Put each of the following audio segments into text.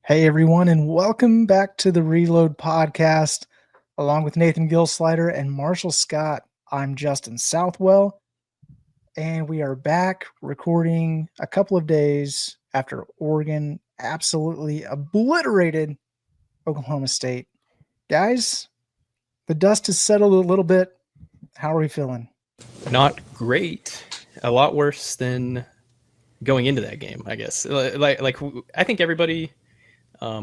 Hey everyone, and welcome back to the Reload Podcast. Along with Nathan Gilsleider and Marshall Scott, I'm Justin Southwell, and we are back recording a couple of days after Oregon absolutely obliterated Oklahoma State. Guys, the dust has settled a little bit. How are we feeling? Not great. A lot worse than going into that game, I guess. Like I think everybody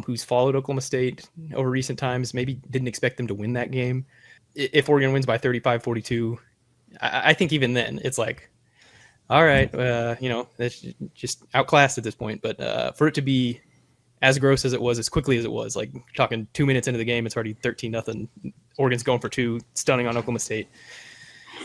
who's followed Oklahoma State over recent times maybe didn't expect them to win that game. If Oregon wins by 35-42, I think even then it's like, all right, that's just outclassed at this point. But for it to be as gross as it was, as quickly as it was, like talking 2 minutes into the game, it's already 13-0. Oregon's going for two, stunning on Oklahoma State.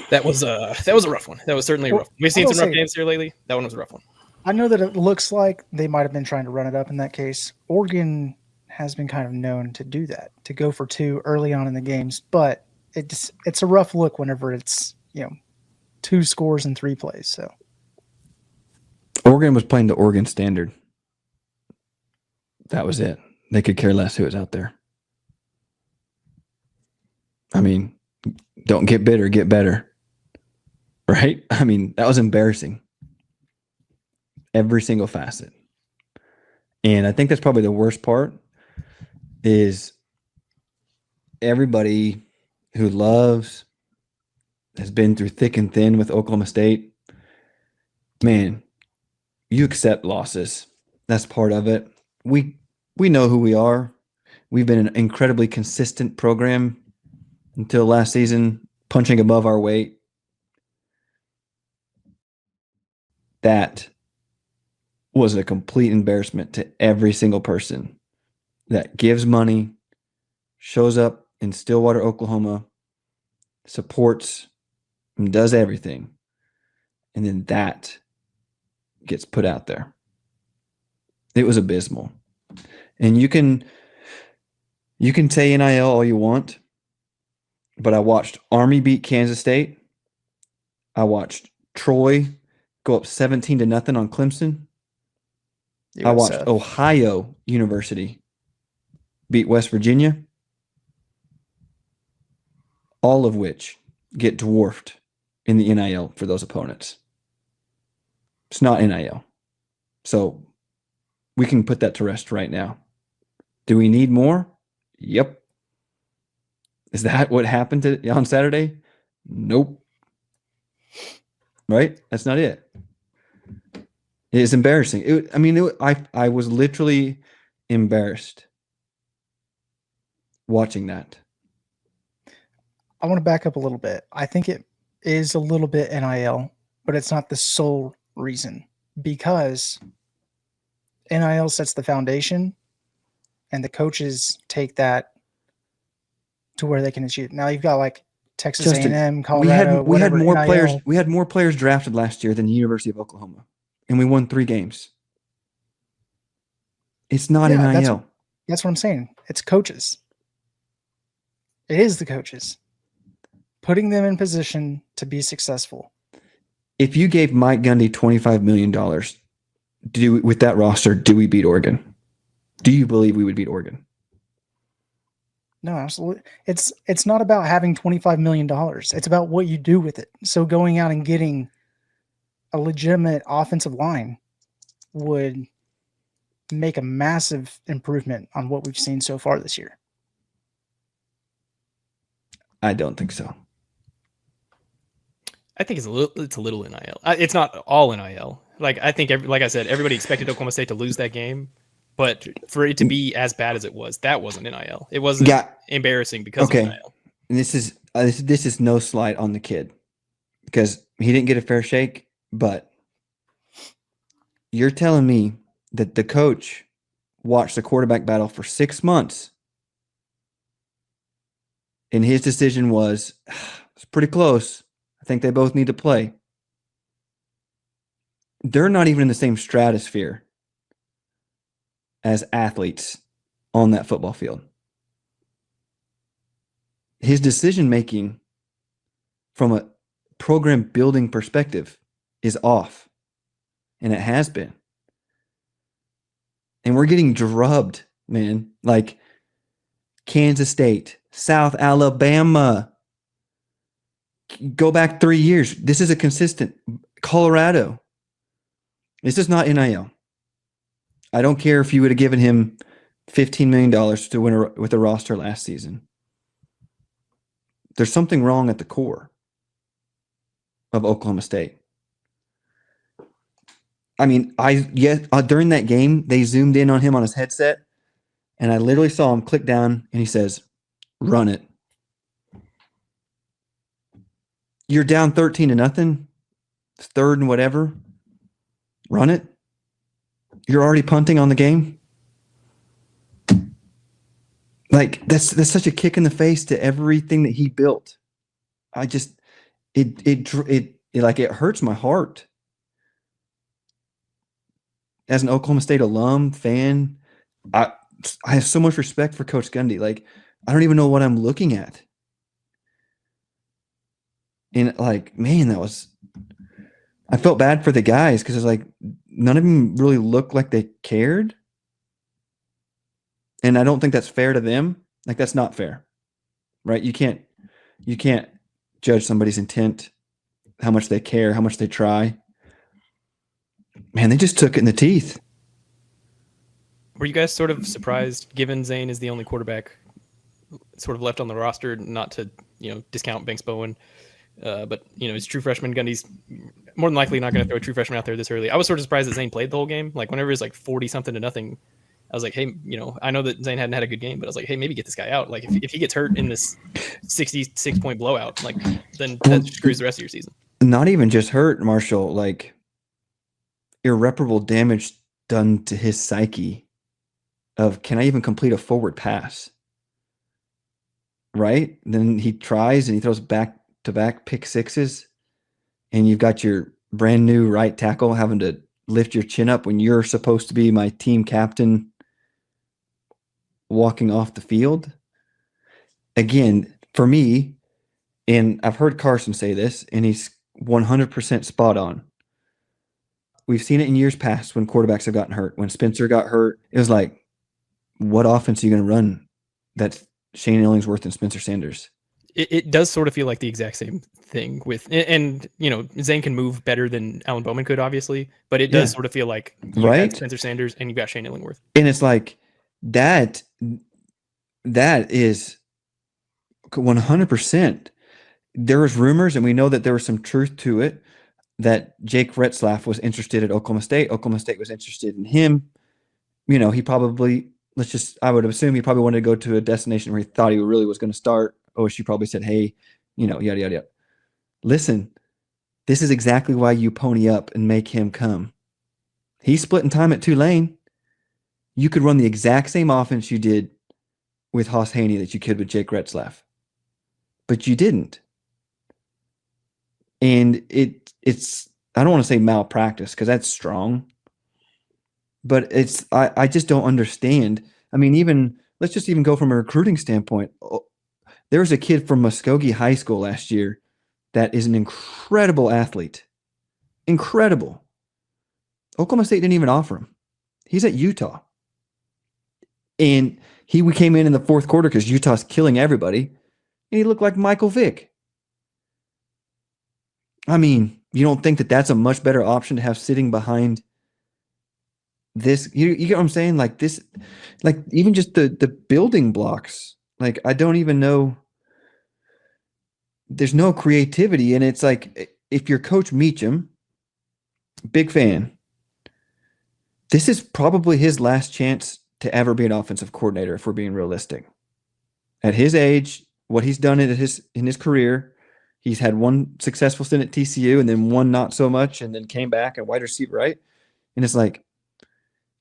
That was a rough one. That was certainly rough. We've seen some rough games here lately. That one was a rough one. I know that it looks like they might have been trying to run it up in that case. Oregon has been kind of known to do that, to go for two early on in the games, but it's a rough look whenever it's, two scores in three plays. So Oregon was playing the Oregon standard. That was it. They could care less who was out there. I mean, don't get bitter, get better. Right? I mean, that was embarrassing. Every single facet. And I think that's probably the worst part is everybody who has been through thick and thin with Oklahoma State. Man, you accept losses. That's part of it. We know who we are. We've been an incredibly consistent program until last season, punching above our weight. That was a complete embarrassment to every single person that gives money, shows up in Stillwater, Oklahoma, supports, and does everything. And then that gets put out there. It was abysmal. And you can say NIL all you want, but I watched Army beat Kansas State. I watched Troy go up 17-0 on Clemson. I watched Ohio University beat West Virginia, all of which get dwarfed in the NIL for those opponents. It's not NIL. So we can put that to rest right now. Do we need more? Yep. Is that what happened on Saturday? Nope. Right? That's not it. It's embarrassing. I was literally embarrassed watching that. I want to back up a little bit. I think it is a little bit NIL, but it's not the sole reason, because NIL sets the foundation and the coaches take that to where they can achieve. Now you've got like Texas A&M, Colorado. We had more players. We had more players drafted last year than the University of Oklahoma, and we won 3 games. It's not NIL. That's what I'm saying. It's coaches. It is the coaches putting them in position to be successful. If you gave Mike Gundy $25 million with that roster, do we beat Oregon? Do you believe we would beat Oregon? No, absolutely. It's not about having $25 million. It's about what you do with it. So going out and getting a legitimate offensive line would make a massive improvement on what we've seen so far this year. I don't think so. I think it's a little NIL. It's not all NIL. Like I think, like I said, everybody expected Oklahoma State to lose that game, but for it to be as bad as it was, that wasn't NIL. It wasn't embarrassing because of NIL. And this is no slight on the kid because he didn't get a fair shake. But you're telling me that the coach watched the quarterback battle for 6 months, and his decision was, it's pretty close. I think they both need to play. They're not even in the same stratosphere as athletes on that football field. His decision-making from a program building perspective is off, and it has been. And we're getting drubbed man. Like Kansas State, South Alabama. Go back 3 years. This is a consistent. Colorado. This is not NIL. I don't care if you would have given him $15 million to win with a roster last season. There's something wrong at the core of Oklahoma State. I mean, during that game, they zoomed in on him on his headset, and I literally saw him click down, and he says, "Run it." You're down 13-0. It's third and whatever. Run it. You're already punting on the game. Like that's such a kick in the face to everything that he built. I just it hurts my heart. As an Oklahoma State alum, fan, I have so much respect for Coach Gundy. Like, I don't even know what I'm looking at. And like, man, I felt bad for the guys because it's like none of them really looked like they cared. And I don't think that's fair to them. Like, that's not fair, right? You can't judge somebody's intent, how much they care, how much they try. Man, they just took it in the teeth. Were you guys sort of surprised, given Zane is the only quarterback sort of left on the roster, not to, discount Banks Bowen, but, his true freshman, Gundy's more than likely not going to throw a true freshman out there this early. I was sort of surprised that Zane played the whole game. Like, whenever it was like 40-0, I was like, hey, I know that Zane hadn't had a good game, but I was like, hey, maybe get this guy out. Like, if he gets hurt in this 66-point blowout, like, then that screws the rest of your season. Not even just hurt, Marshall, like irreparable damage done to his psyche of, can I even complete a forward pass? Right? Then he tries and he throws back-to-back pick sixes, and you've got your brand new right tackle having to lift your chin up when you're supposed to be my team captain walking off the field. Again, for me, and I've heard Carson say this, and he's 100% spot on. We've seen it in years past when quarterbacks have gotten hurt. When Spencer got hurt, it was like, what offense are you going to run that's Shane Illingsworth and Spencer Sanders? It does sort of feel like the exact same thing with, and Zane can move better than Alan Bowman could, obviously, but it does sort of feel like you got Spencer Sanders and you got Shane Illingworth. And it's like that is 100%. There was rumors, and we know that there was some truth to it, that Jake Retzlaff was interested at Oklahoma State. Oklahoma State was interested in him. He probably, I would assume he probably wanted to go to a destination where he thought he really was going to start. OSU probably said, hey, yada, yada, yada. Listen, this is exactly why you pony up and make him come. He's splitting time at Tulane. You could run the exact same offense you did with Hoss Haney that you could with Jake Retzlaff. But you didn't. And it's I don't want to say malpractice because that's strong. But I just don't understand. I mean, let's just even go from a recruiting standpoint. There was a kid from Muskogee High School last year that is an incredible athlete. Incredible. Oklahoma State didn't even offer him. He's at Utah. And we came in the fourth quarter because Utah's killing everybody. And he looked like Michael Vick. I mean, you don't think that that's a much better option to have sitting behind this? You get what I'm saying? Like this, like even just the building blocks. Like, I don't even know. There's no creativity. And it's like, if you're Coach Meacham, big fan, this is probably his last chance to ever be an offensive coordinator, if we're being realistic. At his age, what he's done in his career, he's had one successful stint at TCU and then one not so much, and then came back at wide receiver, right? And it's like,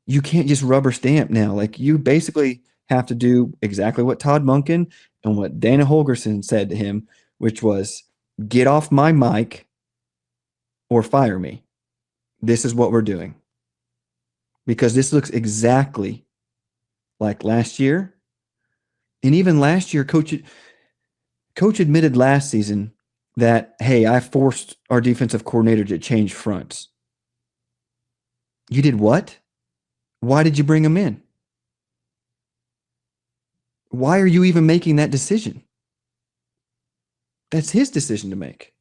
you can't just rubber stamp now. Like, you basically have to do exactly what Todd Monken and what Dana Holgerson said to him, which was, get off my mic or fire me. This is what we're doing. Because this looks exactly like last year. And even last year, Coach admitted last season that, hey, I forced our defensive coordinator to change fronts. You did what? Why did you bring him in? Why are you even making that decision? That's his decision to make.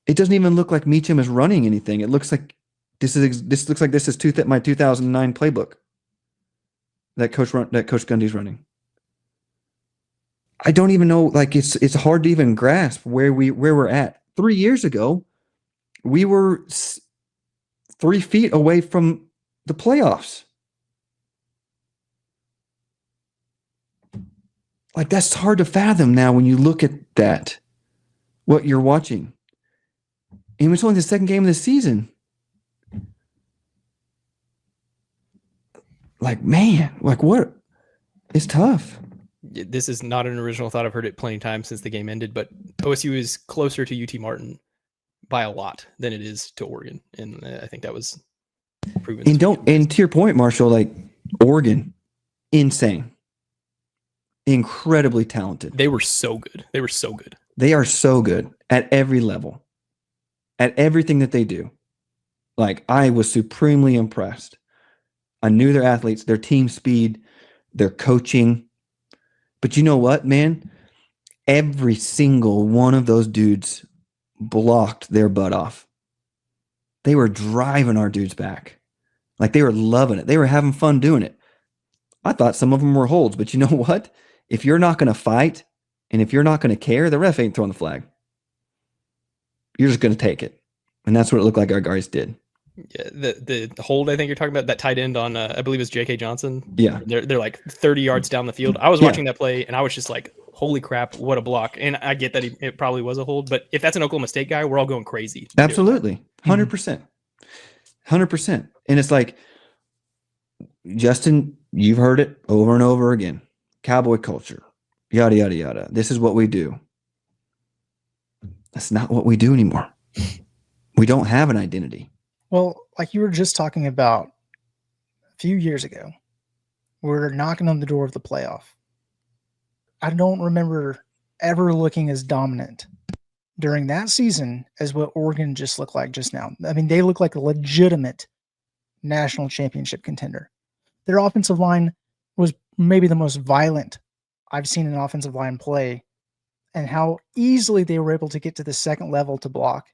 It doesn't even look like Meacham is running anything. It looks like this is my 2009 playbook that Coach Gundy's running. I don't even know. Like it's hard to even grasp where we're at. 3 years ago, we were 3 feet away from the playoffs. Like that's hard to fathom now when you look at that, what you're watching. And it's only the second game of the season. Like, man, like what? It's tough. This is not an original thought. I've heard it plenty of times since the game ended, but OSU is closer to UT Martin by a lot than it is to Oregon. And I think that was proven. And to your point, Marshall, like Oregon, insane. Incredibly talented. They were so good. They are so good at every level, at everything that they do. Like I was supremely impressed. I knew their athletes, their team speed, their coaching. But you know what, man? Every single one of those dudes blocked their butt off. They were driving our dudes back. Like they were loving it. They were having fun doing it. I thought some of them were holds, but you know what? If you're not going to fight and if you're not going to care, the ref ain't throwing the flag. You're just going to take it. And that's what it looked like our guys did. Yeah, the hold I think you're talking about, that tight end on I believe it's J.K. Johnson. Yeah, they're like 30 yards down the field. I was watching that play and I was just like, holy crap, what a block! And I get that it probably was a hold, but if that's an Oklahoma State guy, we're all going crazy. Absolutely, 100%, 100%. And it's like, Justin, you've heard it over and over again. Cowboy culture, yada yada yada. This is what we do. That's not what we do anymore. We don't have an identity. Well, like you were just talking about a few years ago, we're knocking on the door of the playoff. I don't remember ever looking as dominant during that season as what Oregon just looked like just now. I mean, they look like a legitimate national championship contender. Their offensive line was maybe the most violent I've seen an offensive line play, and how easily they were able to get to the second level to block.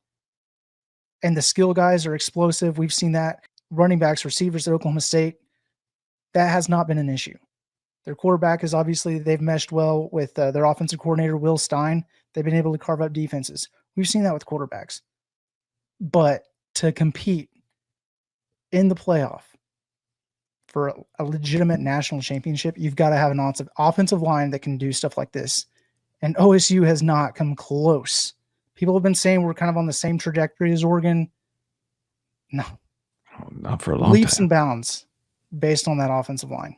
And the skill guys are explosive. We've seen that. Running backs, receivers at Oklahoma State, that has not been an issue. Their quarterback is obviously, they've meshed well with their offensive coordinator, Will Stein. They've been able to carve up defenses. We've seen that with quarterbacks. But to compete in the playoff for a legitimate national championship, you've got to have an offensive line that can do stuff like this. And OSU has not come close. People have been saying we're kind of on the same trajectory as Oregon. No. Not for a long Leaps time. and bounds based on that offensive line.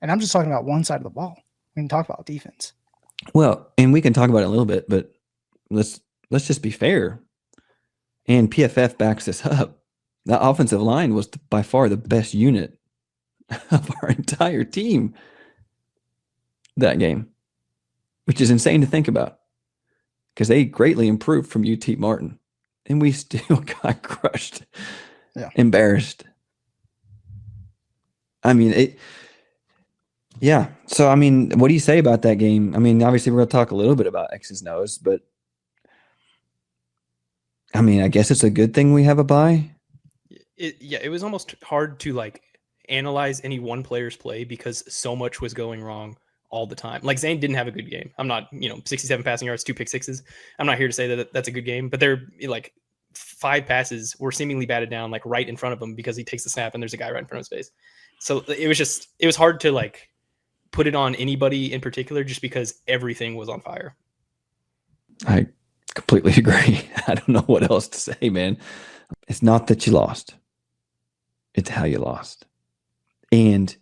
And I'm just talking about one side of the ball. We can talk about defense. Well, and we can talk about it a little bit, but let's just be fair. And PFF backs this up. The offensive line was by far the best unit of our entire team that game, which is insane to think about because they greatly improved from UT Martin, and we still got crushed, embarrassed. I mean, yeah. So, I mean, what do you say about that game? I mean, obviously we're going to talk a little bit about X's and O's, but I mean, I guess it's a good thing we have a bye. It was almost hard to like analyze any one player's play because so much was going wrong all the time. Like Zane didn't have a good game. I'm not, 67 passing yards, 2 pick sixes. I'm not here to say that that's a good game, but they're like 5 passes were seemingly batted down like right in front of him because he takes the snap and there's a guy right in front of his face. So it was hard to like put it on anybody in particular just because everything was on fire. I completely agree. I don't know what else to say, man. It's not that you lost. It's how you lost. And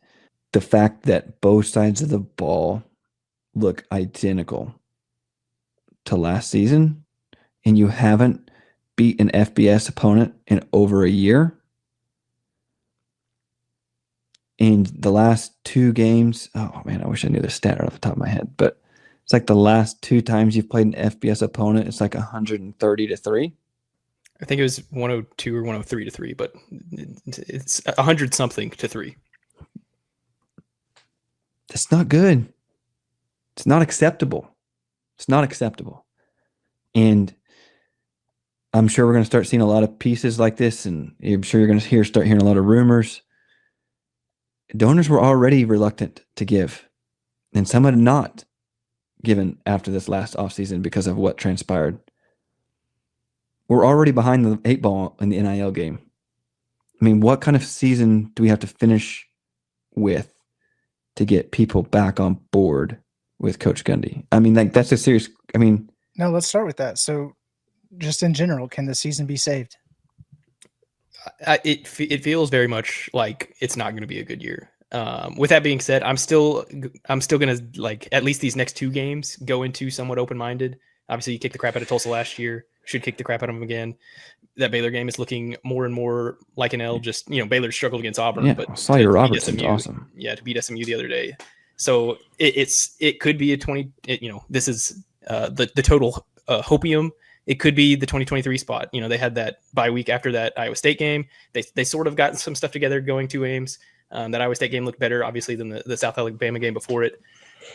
the fact that both sides of the ball look identical to last season and you haven't beat an FBS opponent in over a year. And the last 2 games, oh man, I wish I knew the stat right off the top of my head, but it's like the last 2 times you've played an FBS opponent, it's like 130-3. I think it was 102 or 103-3, but it's 100 something to 3. That's not good. It's not acceptable. It's not acceptable. And I'm sure we're going to start seeing a lot of pieces like this, and I'm sure you're going to start hearing a lot of rumors. Donors were already reluctant to give, and some had not given after this last offseason because of what transpired. We're already behind the 8 ball in the NIL game. I mean, what kind of season do we have to finish with to get people back on board with Coach Gundy? I mean, like, that's a serious, I mean. No, let's start with that. So just in general, can the season be saved? It feels very much like it's not going to be a good year. With that being said, I'm still going to, like, at least these next 2 games go into somewhat open-minded. Obviously, you kicked the crap out of Tulsa last year. Should kick the crap out of them again. That Baylor game is looking more and more like an L. Just, Baylor struggled against Auburn, but Sawyer Robertson's awesome. Yeah, to beat SMU the other day. So it could be a 20. This is the total hopium. It could be the 2023 spot. They had that bye week after that Iowa State game. They sort of got some stuff together going to Ames. That Iowa State game looked better, obviously, than the South Alabama game before it.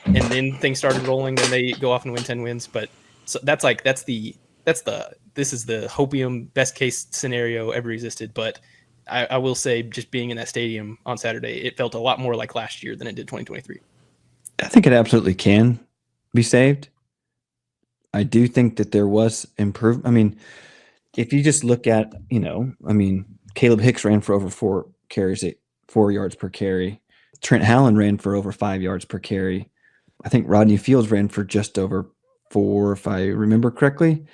And then things started rolling. Then they go off and win 10 wins. But so this is the hopium best case scenario ever existed. But I will say, just being in that stadium on Saturday, it felt a lot more like last year than it did 2023. I think it absolutely can be saved. I do think that there was improvement. I mean, if you just look at, Caleb Hicks ran for over 4 carries at 4 yards per carry. Trent Hallen ran for over 5 yards per carry. I think Rodney Fields ran for just over 4, if I remember correctly.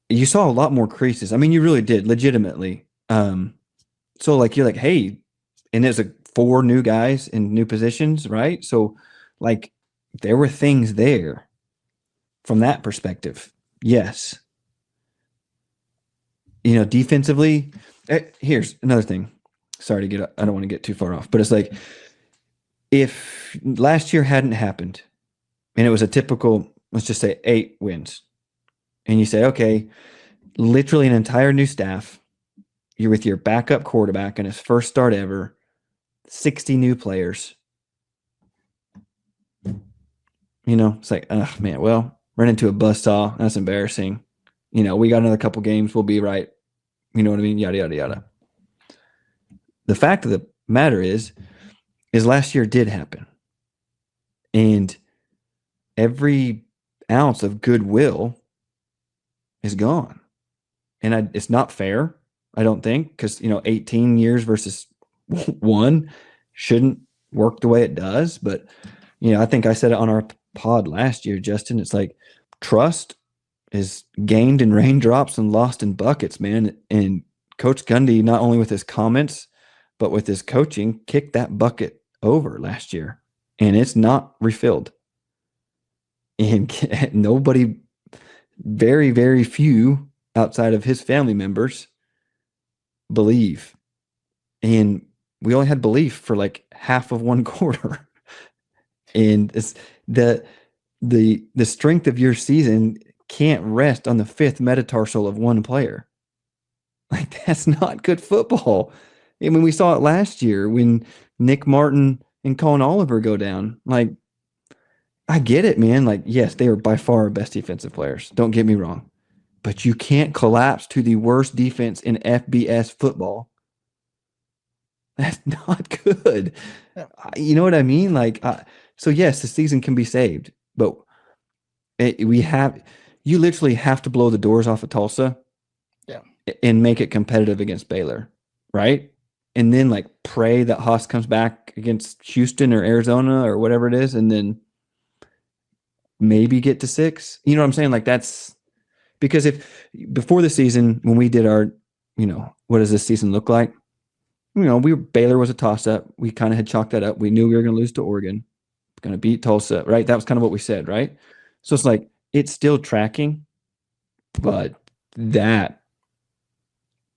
You saw a lot more creases. I mean, you really did, legitimately. So, like, you're like, hey, and there's 4 new guys in new positions, right? So, like, there were things there from that perspective. Yes. Defensively, here's another thing. Sorry I don't want to get too far off, but it's like, if last year hadn't happened and it was a typical, let's just say 8 wins, and you say, okay, literally an entire new staff, you're with your backup quarterback in his first start ever, 60 new players. It's like, oh man, well, ran into a buzzsaw. That's embarrassing. We got another couple games. We'll be right. You know what I mean? Yada, yada, yada. The fact of the matter is last year did happen. And every ounce of goodwill is gone. And it's not fair, I don't think, because, 18 years versus 1 shouldn't work the way it does. But, I think I said it on our pod last year, Justin. It's like, trust is gained in raindrops and lost in buckets, man. And Coach Gundy, not only with his comments, but with his coaching, kicked that bucket over last year. And it's not refilled. And nobody, very, very few outside of his family members, believe. And we only had belief for like half of 1 quarter. And it's the strength of your season can't rest on the 5th metatarsal of 1 player. Like, that's not good football. I mean, we saw it last year when Nick Martin and Colin Oliver go down. Like, I get it, man. Like, yes, they are by far our best defensive players. Don't get me wrong. But you can't collapse to the worst defense in FBS football. That's not good. You know what I mean? Like, so yes, the season can be saved, but you literally have to blow the doors off of Tulsa, and make it competitive against Baylor, right? And then, like, pray that Haas comes back against Houston or Arizona or whatever it is, and then maybe get to 6. You know what I'm saying? Like, that's because if before the season, when we did our, what does this season look like? Baylor was a toss-up. We kind of had chalked that up. We knew we were going to lose to Oregon, going to beat Tulsa, right? That was kind of what we said, right? So it's like, it's still tracking, but that,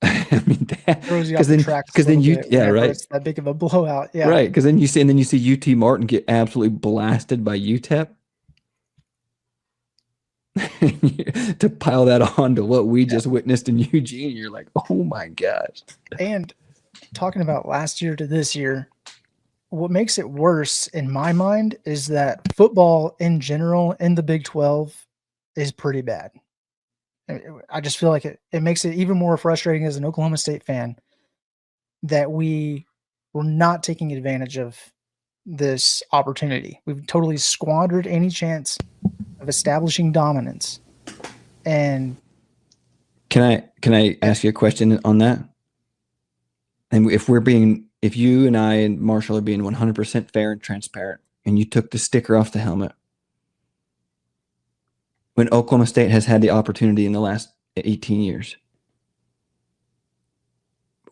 I mean, that throws you off the tracks because then you, right, it's that big of a blowout, right? Because then you see UT Martin get absolutely blasted by UTEP. To pile that on to what we just witnessed in Eugene, you're like, oh my gosh. And talking about last year to this year, what makes it worse in my mind is that football in general in the Big 12 is pretty bad. I just feel like it makes it even more frustrating as an Oklahoma State fan that we were not taking advantage of this opportunity. We've totally squandered any chance of establishing dominance. And can I ask you a question on that? And if you and I and Marshall are being 100% fair and transparent, and you took the sticker off the helmet, when Oklahoma State has had the opportunity in the last 18 years,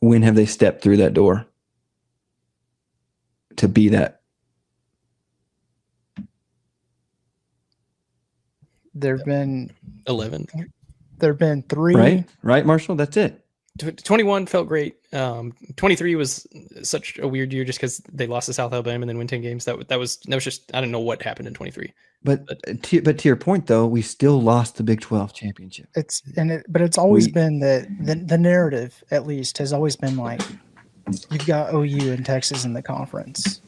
when have they stepped through that door to be that? There have been 11. There have been 3. Right, Marshall? That's it. 21 felt great. 23 was such a weird year just because they lost to South Alabama and then win 10 games. That was just, I don't know what happened in 23. But to your point though, we still lost the Big 12 championship. But it's always been the narrative, at least, has always been like, you've got OU and Texas in the conference.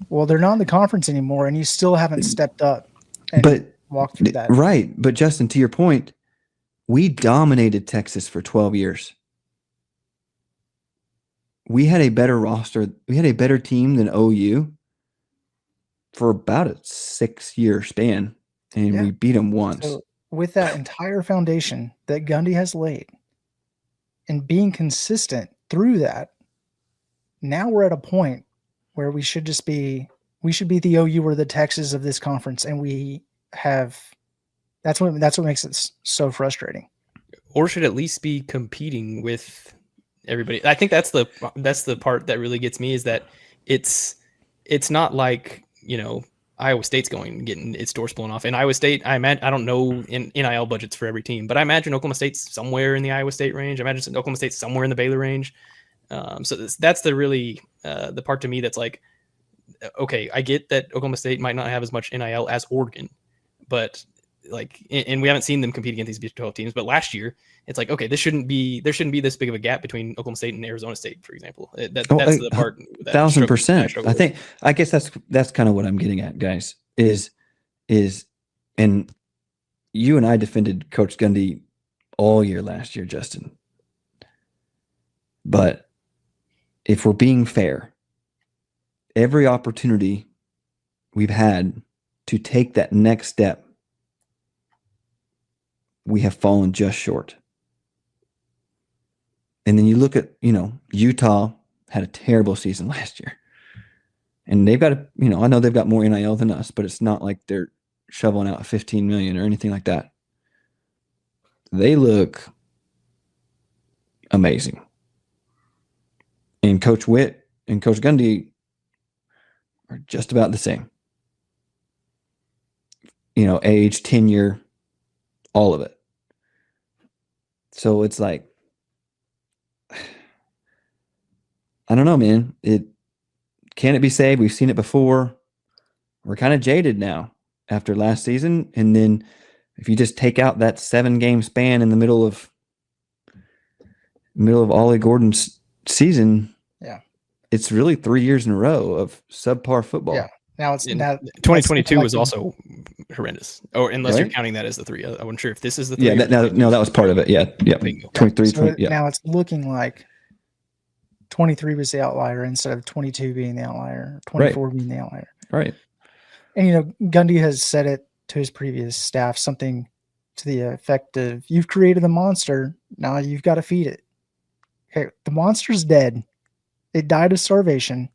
Well, they're not in the conference anymore, and you still haven't stepped up and walked through that. Right. But Justin, to your point, we dominated Texas for 12 years. We had a better roster. We had a better team than OU for about a 6-year span, and we beat them once. So with that entire foundation that Gundy has laid and being consistent through that, now we're at a point where we should be the OU or the Texas of this conference, and that's what makes it so frustrating. Or should at least be competing with everybody. I think that's the part that really gets me, is that it's not like, Iowa State's getting its doors blown off. In Iowa State, I don't know in NIL budgets for every team, but I imagine Oklahoma State's somewhere in the Iowa State range. I imagine Oklahoma State's somewhere in the Baylor range. So that's the really the part to me that's like, okay, I get that Oklahoma State might not have as much NIL as Oregon, but and we haven't seen them compete against these Big 12 teams. But last year, it's like, okay, there shouldn't be this big of a gap between Oklahoma State and Arizona State, for example. That's the part. 1,000%. I guess that's kind of what I'm getting at, guys. Is and you and I defended Coach Gundy all year last year, Justin. But if we're being fair, every opportunity we've had to take that next step, we have fallen just short. And then you look at, Utah had a terrible season last year. And they've got I know they've got more NIL than us, but it's not like they're shoveling out 15 million or anything like that. They look amazing. And Coach Witt and Coach Gundy are just about the same. Age, tenure, all of it. So it's like, I don't know, man. Can it be saved? We've seen it before. We're kind of jaded now after last season. And then if you just take out that 7-game span in the middle of Ollie Gordon's season, it's really 3 years in a row of subpar football. Yeah. Now 2022 was also horrendous. Or unless you're counting that as the 3. I wasn't sure if this is the 3. Yeah, that was part of it. Yeah. 23, so 20, now it's looking like 23 was the outlier instead of 22 being the outlier, 24 being the outlier. Right. And, Gundy has said it to his previous staff, something to the effect of, you've created the monster, now you've got to feed it. Okay, the monster's dead. It died of starvation.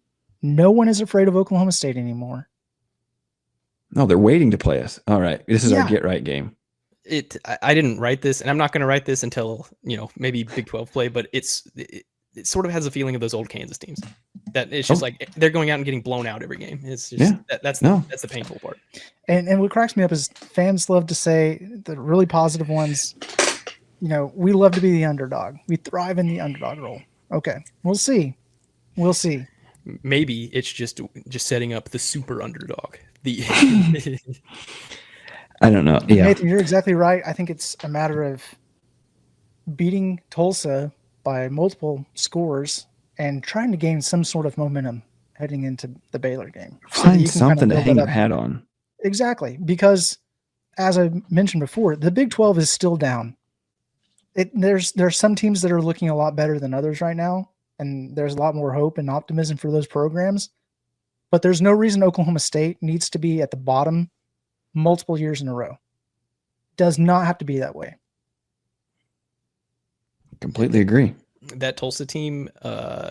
No one is afraid of Oklahoma State anymore. No, they're waiting to play us. All right. This is our get right game. I didn't write this, and I'm not going to write this until, maybe Big 12 play, but it sort of has a feeling of those old Kansas teams, that it's just like they're going out and getting blown out every game. It's just that's the painful part. And what cracks me up is fans love to say, the really positive ones, we love to be the underdog. We thrive in the underdog role. Okay, we'll see. Maybe it's just setting up the super underdog. I don't know. Yeah, Nathan, you're exactly right. I think it's a matter of beating Tulsa by multiple scores and trying to gain some sort of momentum heading into the Baylor game. So that Find you can something to build hang that your up. hat on. Exactly, because as I mentioned before, the Big 12 is still down. There's some teams that are looking a lot better than others right now, and there's a lot more hope and optimism for those programs. But there's no reason Oklahoma State needs to be at the bottom multiple years in a row. Does not have to be that way. Completely agree. That Tulsa team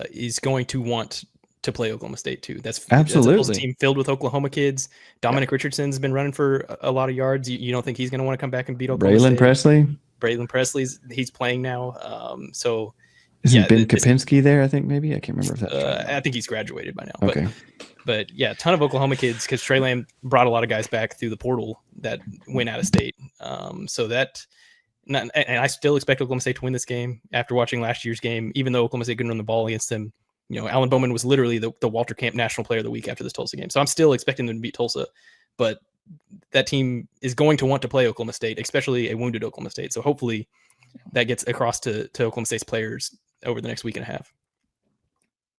is going to want to play Oklahoma State too. That's a Absolutely. Tulsa team filled with Oklahoma kids. Dominic Richardson's been running for a lot of yards. You don't think he's going to want to come back and beat Oklahoma Braylon State? Presley. Braylon Presley's he's playing now. So Isn't Ben Kapinski there? I think maybe I can't remember if that's I think he's graduated by now. Okay. But yeah, a ton of Oklahoma kids because Trey Lamb brought a lot of guys back through the portal that went out of state. So that. And I still expect Oklahoma State to win this game after watching last year's game, even though Oklahoma State couldn't run the ball against them. You know, Alan Bowman was literally the Walter Camp National Player of the Week after this Tulsa game. So I'm still expecting them to beat Tulsa, but that team is going to want to play Oklahoma State, especially a wounded Oklahoma State. So hopefully that gets across to Oklahoma State's players over the next week and a half.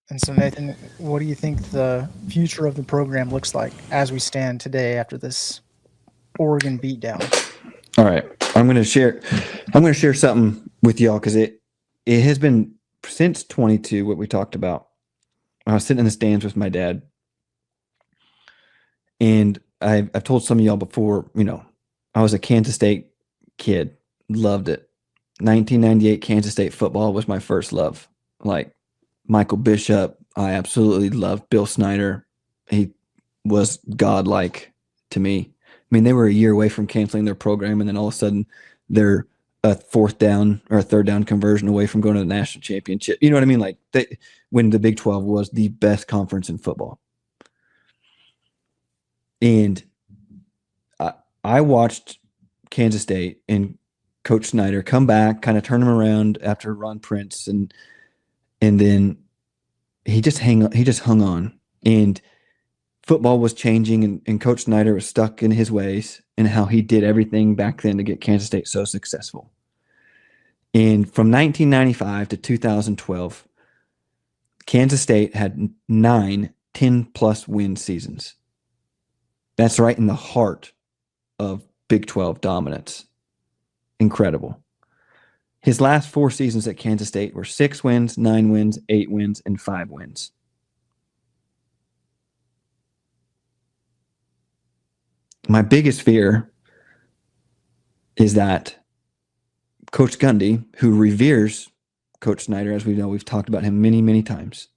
And so, Nathan, what do you think the future of the program looks like as we stand today after this Oregon beatdown? All right. I'm going to share something with y'all because it has been since 22 what we talked about. I was sitting in the stands with my dad, and I've told some of y'all before, you know, I was a Kansas State kid, loved it. 1998 Kansas State football was my first love. Like Michael Bishop, I absolutely loved Bill Snyder. He was godlike to me. I mean, they were a year away from canceling their program, and then all of a sudden they're a fourth down or a third down conversion away from going to the national championship. You know what I mean? Like when the Big 12 was the best conference in football. And I watched Kansas State and Coach Snyder come back, kind of turn them around after Ron Prince, and then he just hung on. And football was changing, and Coach Snyder was stuck in his ways and how he did everything back then to get Kansas State so successful. And from 1995 to 2012, Kansas State had 9 10-plus win seasons. That's right in the heart of Big 12 dominance. Incredible. His last 4 seasons at Kansas State were 6 wins, 9 wins, 8 wins, and 5 wins. My biggest fear is that Coach Gundy, who reveres Coach Snyder, as we know, we've talked about him many, many times,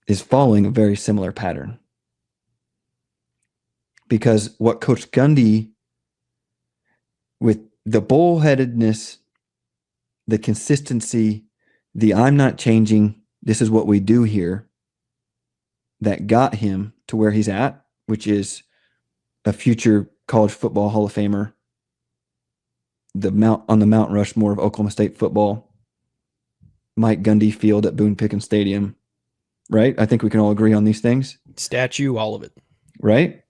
is following a very similar pattern. Because what Coach Gundy, with the bullheadedness, the consistency, the I'm not changing, this is what we do here, that got him to where he's at, which is a future college football Hall of Famer, on the Mount Rushmore of Oklahoma State football, Mike Gundy Field at Boone Pickens Stadium, right? I think we can all agree on these things. Statue, all of it. Right?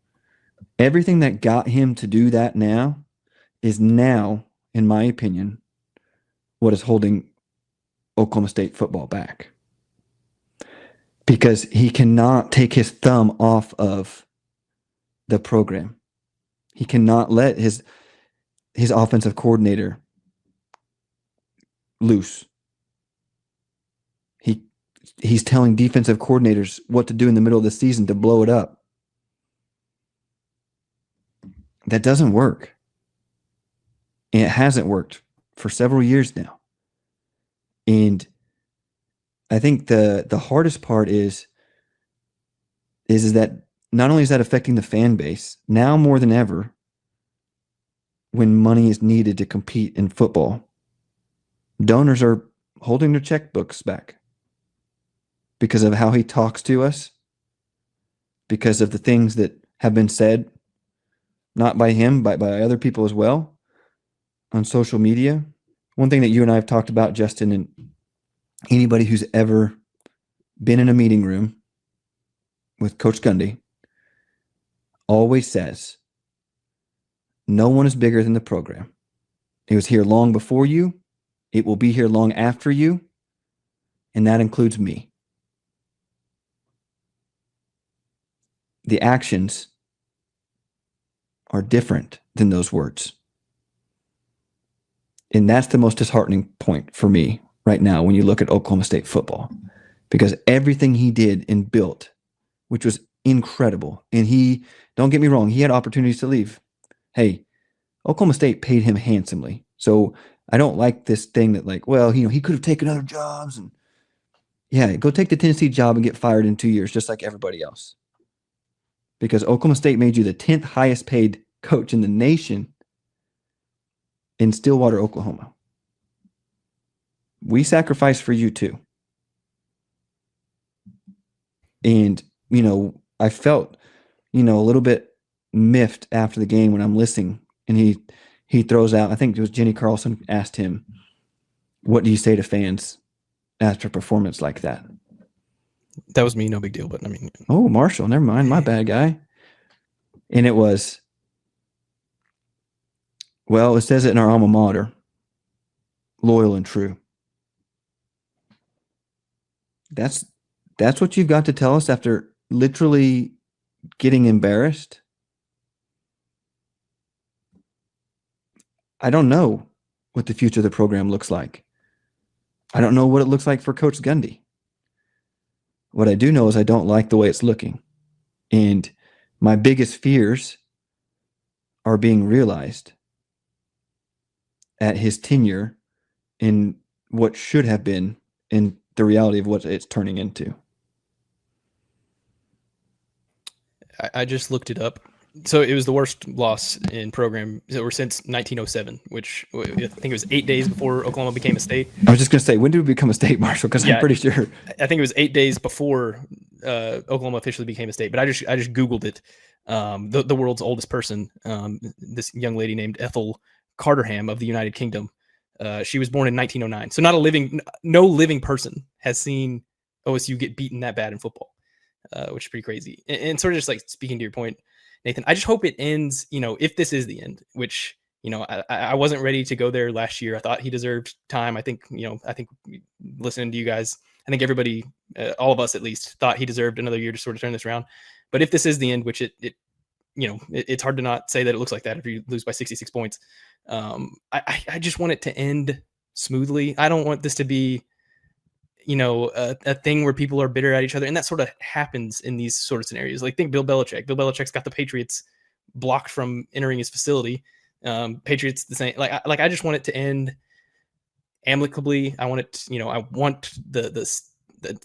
Everything that got him to do that now is now, in my opinion, what is holding Oklahoma State football back. Because he cannot take his thumb off of the program. He cannot let his offensive coordinator loose. He's telling defensive coordinators what to do in the middle of the season to blow it up. That doesn't work. And it hasn't worked for several years now. And I think the hardest part is that not only is that affecting the fan base, now more than ever, when money is needed to compete in football, donors are holding their checkbooks back because of how he talks to us, because of the things that have been said, not by him, but by other people as well, on social media. One thing that you and I have talked about, Justin, and anybody who's ever been in a meeting room with Coach Gundy always says, no one is bigger than the program. It was here long before you. It will be here long after you. And that includes me. the actions are different than those words. And that's the most disheartening point for me right now when you look at Oklahoma State football, because everything he did and built, which was incredible, and he, don't get me wrong, he had opportunities to leave. Hey, Oklahoma State paid him handsomely. So I don't like this thing that like, well, he could have taken other jobs, and yeah, go take the Tennessee job and get fired in 2 years, just like everybody else. Because Oklahoma State made you the 10th highest paid coach in the nation in Stillwater, Oklahoma. We sacrificed for you too. And, I felt, a little bit miffed after the game when I'm listening, and he throws out, I think it was Jenny Carlson asked him, what do you say to fans after a performance like that? That was me, no big deal, but I mean. Oh, Marshall, never mind, my bad guy. And it was, well, it says it in our alma mater, loyal and true. That's what you've got to tell us after literally getting embarrassed? I don't know what the future of the program looks like. I don't know what it looks like for Coach Gundy. What I do know is I don't like the way it's looking. And my biggest fears are being realized at his tenure in what should have been in the reality of what it's turning into. I just looked it up. So it was the worst loss in program since 1907, which I think it was 8 days before Oklahoma became a state. I was just going to say, when did we become a state, Marshall? Because I'm pretty sure. I think it was 8 days before Oklahoma officially became a state. But I just Googled it. The world's oldest person, this young lady named Ethel Carterham of the United Kingdom. She was born in 1909. So no living person has seen OSU get beaten that bad in football, which is pretty crazy. And sort of just like speaking to your point, Nathan, I just hope it ends, if this is the end, which, I wasn't ready to go there last year. I thought he deserved time. I think listening to you guys, I think everybody, all of us at least, thought he deserved another year to sort of turn this around. But if this is the end, which it's hard to not say that it looks like that if you lose by 66 points. I just want it to end smoothly. I don't want this to be, a thing where people are bitter at each other. And that sort of happens in these sort of scenarios. Like think Bill Belichick. Bill Belichick's got the Patriots blocked from entering his facility. Patriots the same. Like I just want it to end amicably. I want it, I want the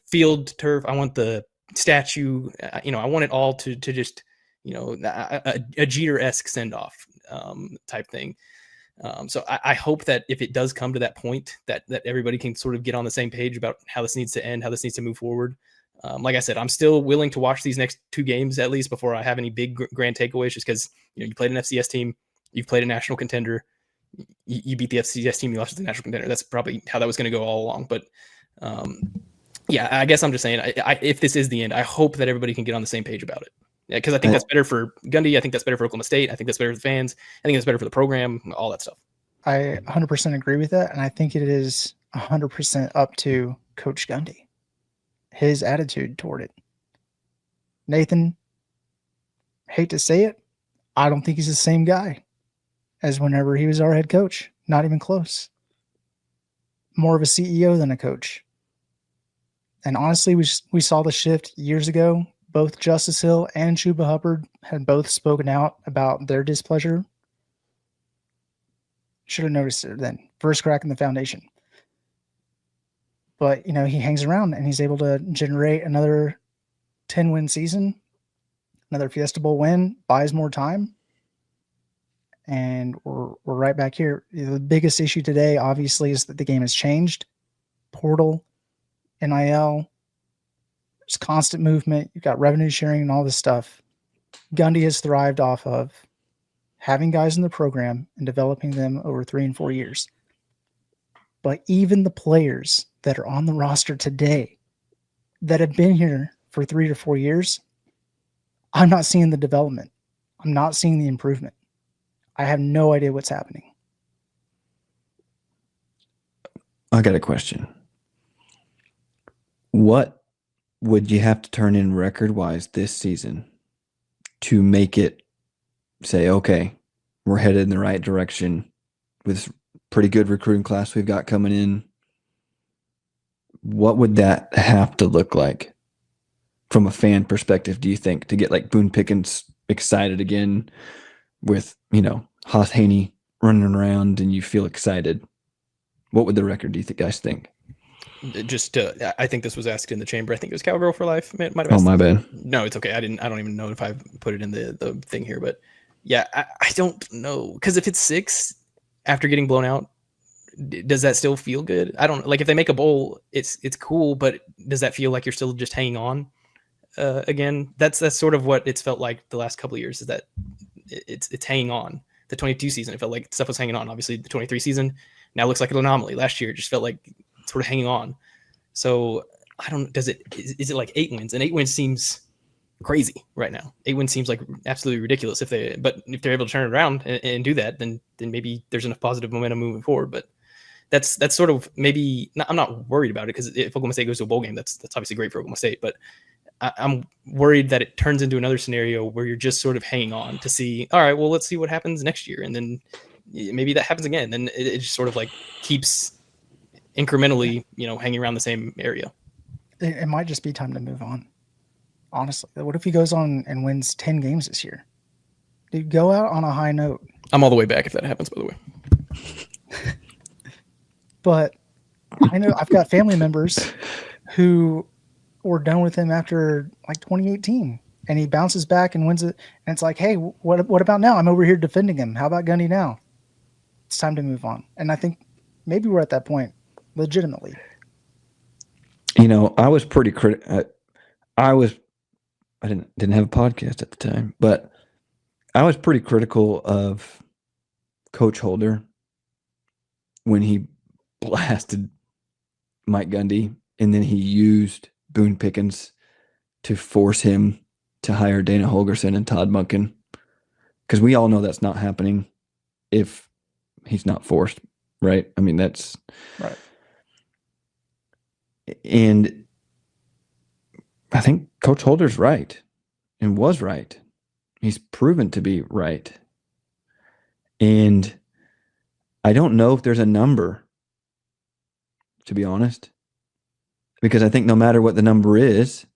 field turf. I want the statue. I want it all to just, a Jeter-esque send-off type thing. So I hope that if it does come to that point, that everybody can sort of get on the same page about how this needs to end, how this needs to move forward. Like I said, I'm still willing to watch these next 2 games at least before I have any big grand takeaways, just because you played an FCS team, you've played a national contender, you beat the FCS team, you lost to the national contender. That's probably how that was going to go all along. But yeah, I guess I'm just saying, if this is the end, I hope that everybody can get on the same page about it. Yeah, because I think that's better for Gundy. I think that's better for Oklahoma State. I think that's better for the fans. I think that's better for the program, all that stuff. I 100% agree with that. And I think it is 100% up to Coach Gundy, his attitude toward it. Nathan, hate to say it, I don't think he's the same guy as whenever he was our head coach. Not even close. More of a CEO than a coach. And honestly, we saw the shift years ago. Both Justice Hill and Chuba Hubbard had both spoken out about their displeasure. Should have noticed it then. First crack in the foundation. But, he hangs around and he's able to generate another 10-win season, another Fiesta Bowl win, buys more time. And we're right back here. The biggest issue today, obviously, is that the game has changed. Portal, NIL, there's constant movement. You've got revenue sharing and all this stuff. Gundy has thrived off of having guys in the program and developing them over 3 and 4 years. But even the players that are on the roster today that have been here for 3 to 4 years, I'm not seeing the development. I'm not seeing the improvement. I have no idea what's happening. I got a question. What would you have to turn in record-wise this season to make it say, okay, we're headed in the right direction with this pretty good recruiting class we've got coming in? What would that have to look like from a fan perspective, do you think, to get like Boone Pickens excited again with, Haas Haney running around and you feel excited? What would the record, do you guys think? Just I think this was asked in the chamber. I think it was Cowgirl for Life. Might have asked. Oh, my bad. No, it's okay. I don't even know if I put it in the thing here, but yeah, I don't know, because if it's 6 after getting blown out, does that still feel good? I don't like, if they make a bowl, it's cool, but does that feel like you're still just hanging on? Again, that's sort of what it's felt like the last couple of years, is that it's hanging on. The 22 season, it felt like stuff was hanging on. Obviously, the 23 season now looks like an anomaly. Last year, it just felt like sort of hanging on. So I don't. Is it like 8 wins? And 8 wins seems crazy right now. 8 wins seems like absolutely ridiculous. If they're able to turn it around and do that, then maybe there's enough positive momentum moving forward. But that's sort of maybe. I'm not worried about it, because if Oklahoma State goes to a bowl game, that's obviously great for Oklahoma State. But I'm worried that it turns into another scenario where you're just sort of hanging on to see, all right, well, let's see what happens next year. And then maybe that happens again. Then it just sort of like keeps incrementally, hanging around the same area. It might just be time to move on. Honestly, what if he goes on and wins 10 games this year? Dude, go out on a high note. I'm all the way back if that happens, by the way. But I know I've got family members who were done with him after like 2018, and he bounces back and wins it. And it's like, hey, what about now? I'm over here defending him. How about Gundy now? It's time to move on. And I think maybe we're at that point, legitimately. I was pretty critical. I didn't have a podcast at the time, but I was pretty critical of Coach Holder when he blasted Mike Gundy, and then he used Boone Pickens to force him to hire Dana Holgerson and Todd Monken, because we all know that's not happening if he's not forced, right? I mean, that's right. And I think Coach Holder's right and was right. He's proven to be right. And I don't know if there's a number, to be honest, because I think no matter what the number is,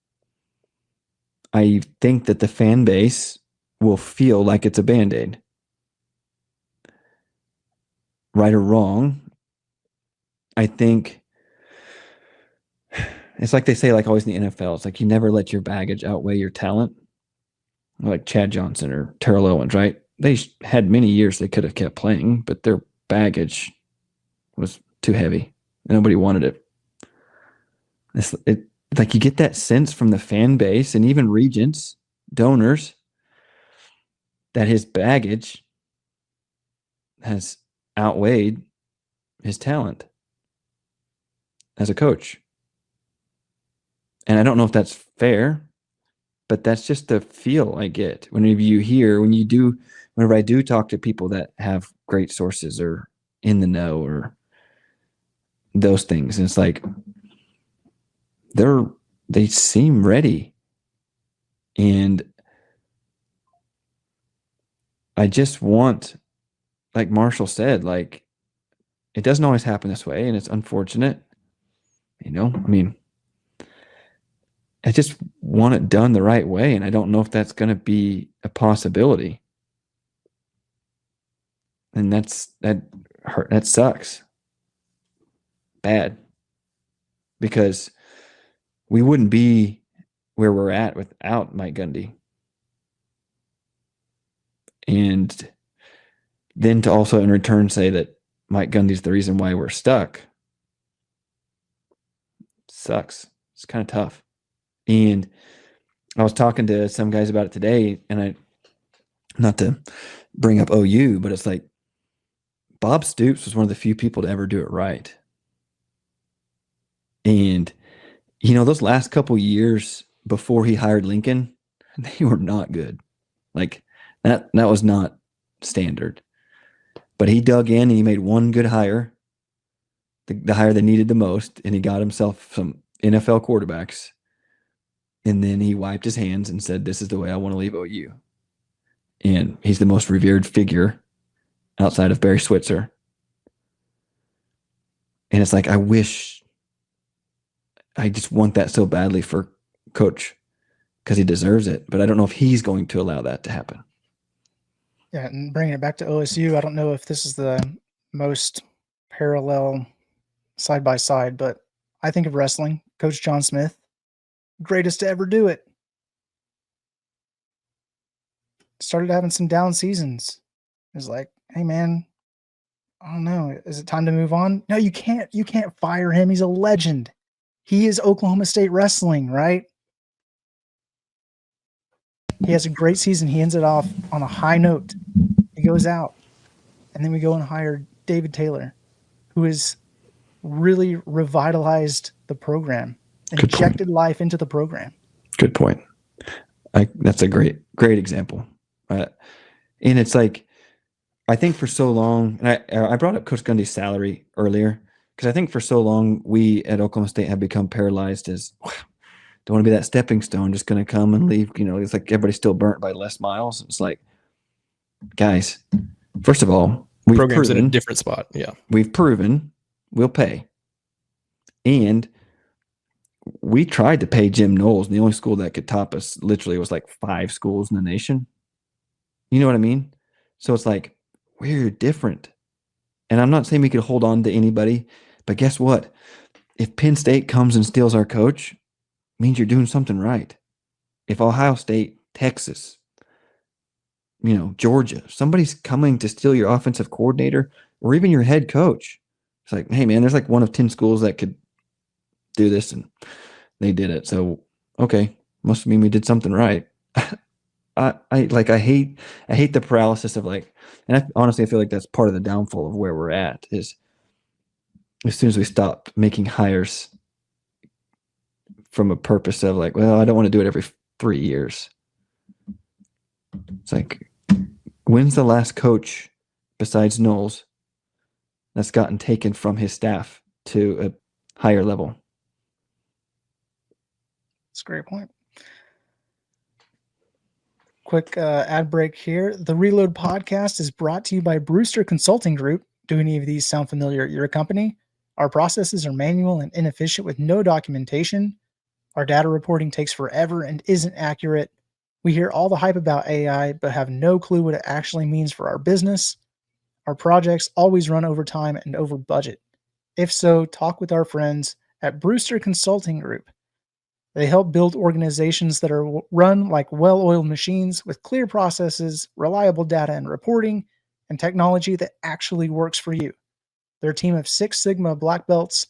I think that the fan base will feel like it's a Band-Aid. Right or wrong, I think it's like they say, like always in the NFL, it's like you never let your baggage outweigh your talent. Like Chad Johnson or Terrell Owens, right? They had many years they could have kept playing, but their baggage was too heavy. Nobody wanted it. It's like you get that sense from the fan base and even regents, donors, that his baggage has outweighed his talent as a coach. And I don't know if that's fair, but that's just the feel I get whenever I do talk to people that have great sources or in the know or those things. And it's like, they seem ready. And I just want, like Marshall said, like, it doesn't always happen this way, and it's unfortunate. I mean, I just want it done the right way, and I don't know if that's going to be a possibility. And that sucks bad, because we wouldn't be where we're at without Mike Gundy. And then to also in return say that Mike Gundy's the reason why we're stuck sucks. It's kind of tough. And I was talking to some guys about it today, and not to bring up OU, but it's like Bob Stoops was one of the few people to ever do it right. And, those last couple years before he hired Lincoln, they were not good. Like that was not standard. But he dug in and he made one good hire, the hire they needed the most, and he got himself some NFL quarterbacks. And then he wiped his hands and said, this is the way I want to leave OU. and he's the most revered figure outside of Barry Switzer. And it's like, I just want that so badly for Coach because he deserves it, but I don't know if he's going to allow that to happen. Yeah, and bringing it back to OSU, I don't know if this is the most parallel side by side, but I think of wrestling. Coach John Smith, greatest to ever do it. Started having some down seasons. It was like, hey man, I don't know. Is it time to move on? No, you can't. You can't fire him. He's a legend. He is Oklahoma State wrestling, right? He has a great season. He ends it off on a high note. He goes out. And then we go and hire David Taylor, who has really revitalized the program, injected life into the program. Good point. That's a great example. And it's like, I think for so long, and I brought up Coach Gundy's salary earlier, because I think for so long we at Oklahoma State have become paralyzed as, don't want to be that stepping stone, just going to come and leave. It's like everybody's still burnt by Les Miles. It's like, guys, first of all, we've Program's proven, in a different spot. Yeah. We've proven we'll pay. And we tried to pay Jim Knowles, and the only school that could top us literally was like 5 schools in the nation. You know what I mean? So it's like, we're different. And I'm not saying we could hold on to anybody, but guess what? If Penn State comes and steals our coach, it means you're doing something right. If Ohio State, Texas, Georgia, somebody's coming to steal your offensive coordinator or even your head coach, it's like, hey man, there's like one of 10 schools that could do this, and they did it. So, okay, must mean we did something right. I hate the paralysis of like, and honestly, I feel like that's part of the downfall of where we're at is as soon as we stop making hires from a purpose of like, well, I don't want to do it every 3 years. It's like, when's the last coach besides Knowles that's gotten taken from his staff to a higher level? That's a great point. Quick ad break here. The Reload podcast is brought to you by Brewster Consulting Group. Do any of these sound familiar at your company? Our processes are manual and inefficient with no documentation. Our data reporting takes forever and isn't accurate. We hear all the hype about AI, but have no clue what it actually means for our business. Our projects always run over time and over budget. If so, talk with our friends at Brewster Consulting Group. They help build organizations that are run like well-oiled machines with clear processes, reliable data and reporting, and technology that actually works for you. Their team of 6 Sigma Black Belts,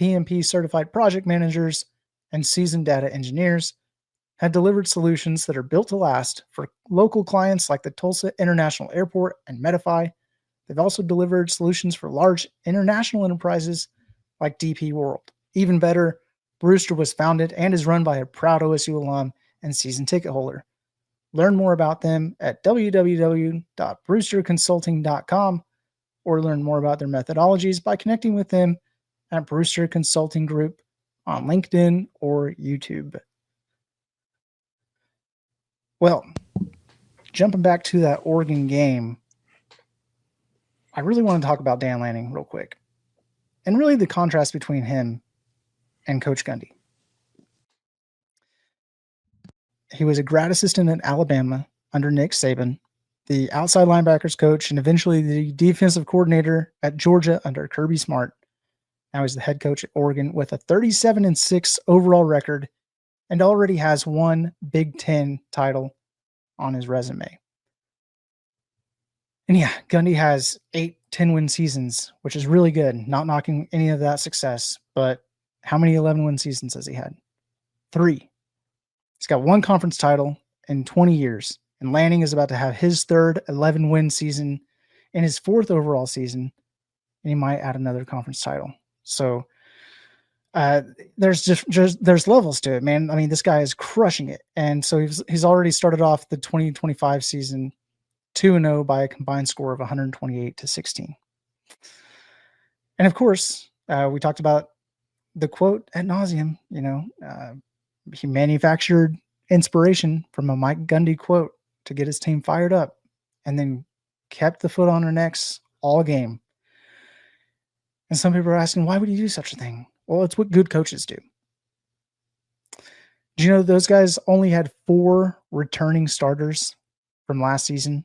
PMP certified project managers, and seasoned data engineers had delivered solutions that are built to last for local clients like the Tulsa International Airport and Medify. They've also delivered solutions for large international enterprises like DP World. Even better, Brewster was founded and is run by a proud OSU alum and season ticket holder. Learn more about them at www.brewsterconsulting.com or learn more about their methodologies by connecting with them at Brewster Consulting Group on LinkedIn or YouTube. Well, jumping back to that Oregon game, I really want to talk about Dan Lanning real quick. And really the contrast between him and Coach Gundy. He was a grad assistant at Alabama under Nick Saban, the outside linebackers coach, and eventually the defensive coordinator at Georgia under Kirby Smart. Now he's the head coach at Oregon with a 37-6 overall record and already has 1 Big Ten title on his resume. And yeah, Gundy has 8 10-win seasons, which is really good. Not knocking any of that success, but how many 11-win seasons has he had? 3. He's got 1 conference title in 20 years, and Lanning is about to have his 3rd 11-win season in his 4th overall season, and he might add another conference title. So there's levels to it, man. I mean, this guy is crushing it, and so he's already started off the 2025 season 2-0 by a combined score of 128-16. And of course, we talked about the quote ad nauseum. He manufactured inspiration from a Mike Gundy quote to get his team fired up, and then kept the foot on their necks all game. And some people are asking, why would you do such a thing? Well, it's what good coaches do. Do you know those guys only had 4 returning starters from last season?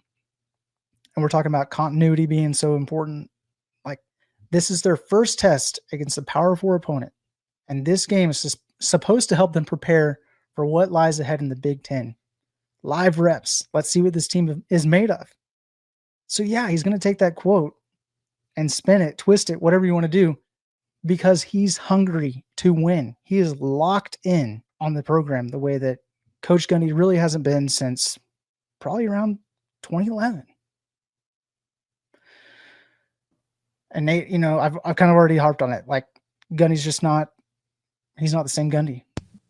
And we're talking about continuity being so important. Like, this is their first test against a Power 4 opponent. And this game is supposed to help them prepare for what lies ahead in the Big Ten. Live reps. Let's see what this team is made of. So yeah, he's going to take that quote and spin it, twist it, whatever you want to do, because he's hungry to win. He is locked in on the program the way that Coach Gundy really hasn't been since probably around 2011. And Nate, I've kind of already harped on it. Like, Gundy's just he's not the same Gundy.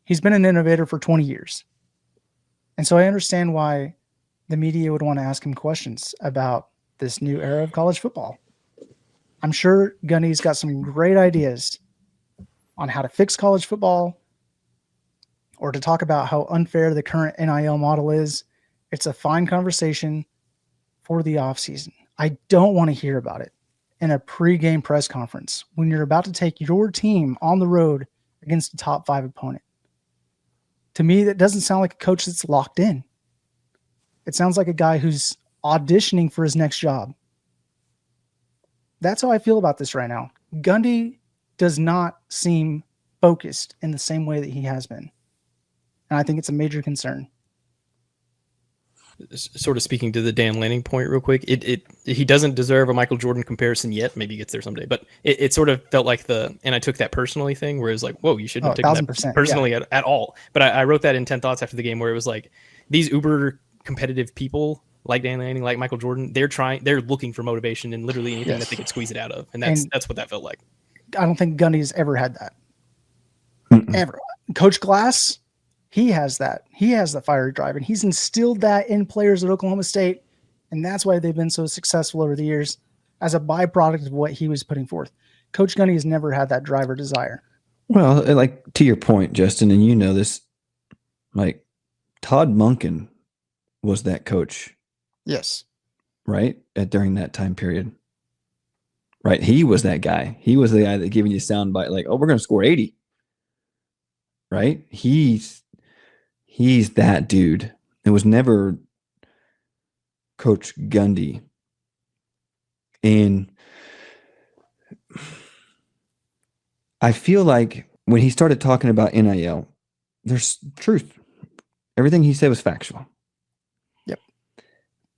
He's been an innovator for 20 years. And so I understand why the media would want to ask him questions about this new era of college football. I'm sure Gundy's got some great ideas on how to fix college football or to talk about how unfair the current NIL model is. It's a fine conversation for the offseason. I don't want to hear about it in a pregame press conference when you're about to take your team on the road against a top 5 opponent. To me, that doesn't sound like a coach that's locked in. It sounds like a guy who's auditioning for his next job. That's how I feel about this right now. Gundy does not seem focused in the same way that he has been. And I think it's a major concern. Sort of speaking to the Dan Lanning point real quick, he doesn't deserve a Michael Jordan comparison yet. Maybe he gets there someday, but it sort of felt like and I took that personally thing where it was like, whoa, you shouldn't have taken that personally at all. But I wrote that in 10 Thoughts after the game where it was like, these uber competitive people like Dan Lanning, like Michael Jordan, they're looking for motivation in literally anything that they could squeeze it out of. And that's what that felt like. I don't think Gundy's ever had that. Ever. Coach Glass, he has that. He has the fiery drive, and he's instilled that in players at Oklahoma State, and that's why they've been so successful over the years as a byproduct of what he was putting forth. Coach Gundy has never had that drive or desire. Well, like, to your point, Justin, and you know this, like, Todd Monken was that coach. Yes. Right? During that time period. Right? He was that guy. He was the guy that giving you sound bite like, oh, we're going to score 80. Right? He's that dude. It was never Coach Gundy. And I feel like when he started talking about NIL, there's truth. Everything he said was factual. Yep.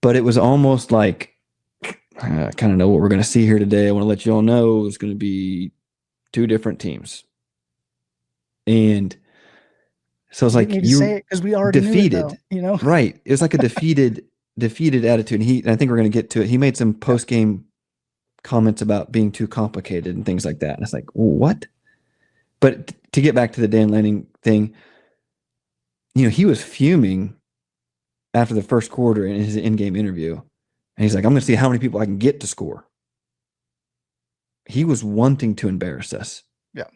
But it was almost like, I kind of know what we're going to see here today. I want to let you all know it's going to be 2 different teams. And so it's like you say it because we already defeated, knew it, though, right? It was like a defeated attitude. And I think we're going to get to it. He made some post game comments about being too complicated and things like that. And it's like, what? But to get back to the Dan Lanning thing, he was fuming after the first quarter in his in-game interview. And he's like, I'm going to see how many people I can get to score. He was wanting to embarrass us. Yeah.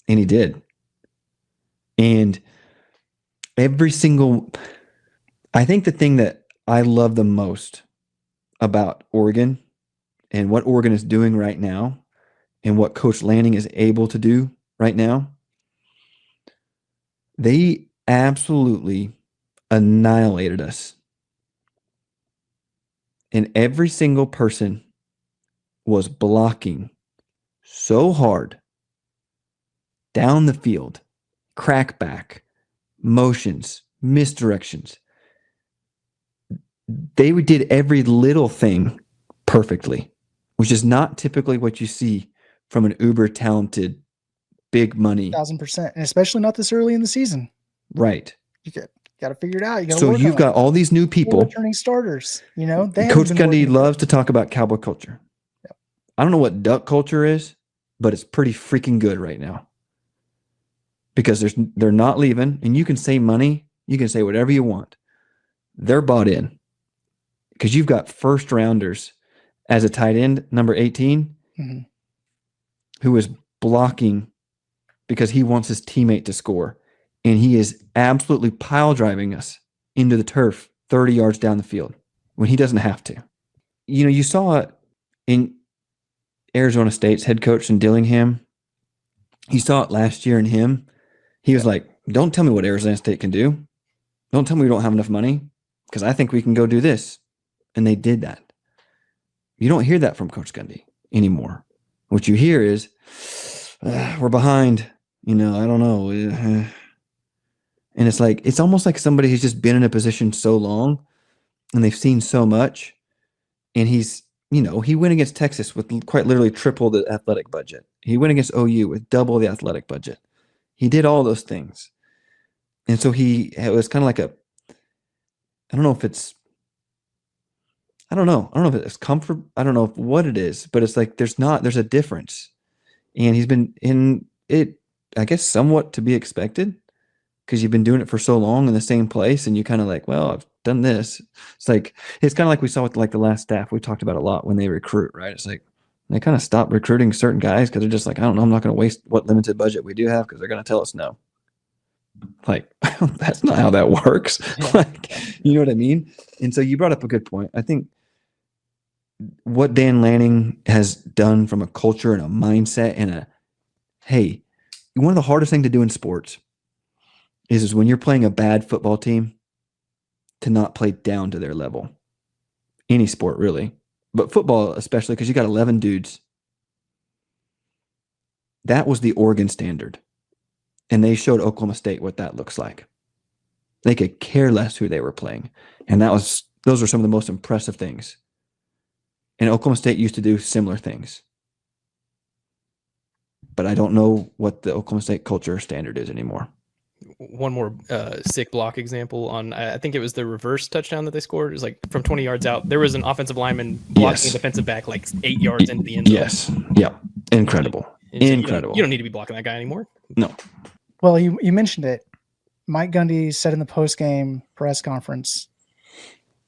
And he did. And I think the thing that I love the most about Oregon and what Oregon is doing right now and what Coach Lanning is able to do right now, they absolutely annihilated us. And every single person was blocking so hard down the field, crackback, motions, misdirections. They did every little thing perfectly, which is not typically what you see from an uber talented, big money. 1,000%, and especially not this early in the season. Right. You got to figure it out. So you've got all these new people, returning starters. Coach Gundy loves to talk about cowboy culture. Yep. I don't know what duck culture is, but it's pretty freaking good right now. Because they're not leaving, and you can say money, you can say whatever you want. They're bought in. Because you've got first rounders as a tight end, number 18, who is blocking because he wants his teammate to score. And he is absolutely pile driving us into the turf 30 yards down the field when he doesn't have to. You know, you saw it in Arizona State's head coach in Dillingham. You saw it last year in him. He was like, don't tell me what Arizona State can do. Don't tell me we don't have enough money because I think we can go do this. And they did that. You don't hear that from Coach Gundy anymore. What you hear is, we're behind. You know, I don't know. And it's like, it's almost like somebody who's just been in a position so long and they've seen so much. And he's, you know, he went against Texas with quite literally triple the athletic budget. He went against OU with double the athletic budget. He did all those things. And so it was kind of like I don't know if it's comfort. I don't know what it is, but it's like there's a difference. And he's been in it, I guess, somewhat to be expected because you've been doing it for so long in the same place. And you kind of like, well, I've done this. It's kind of like we saw with like the last staff we talked about a lot when they recruit, right? It's like they kind of stop recruiting certain guys because they're just like, I don't know, I'm not going to waste what limited budget we do have because they're going to tell us no. Like, that's not how that works. Yeah. Like, you know what I mean? And so you brought up a good point. I think what Dan Lanning has done from a culture and a mindset and hey, one of the hardest things to do in sports is when you're playing a bad football team to not play down to their level. Any sport, really. But football, especially, because you got 11 dudes. That was the Oregon standard. And they showed Oklahoma State what that looks like. They could care less who they were playing. And those were some of the most impressive things. And Oklahoma State used to do similar things. But I don't know what the Oklahoma State culture standard is anymore. One more sick block example on, I think it was the reverse touchdown that they scored. It was like from 20 yards out. There was an offensive lineman blocking a defensive back like 8 yards into the end zone. Yes. Yep. Incredible. Incredible. You don't need to be blocking that guy anymore. No. Well, you mentioned it. Mike Gundy said in the post-game press conference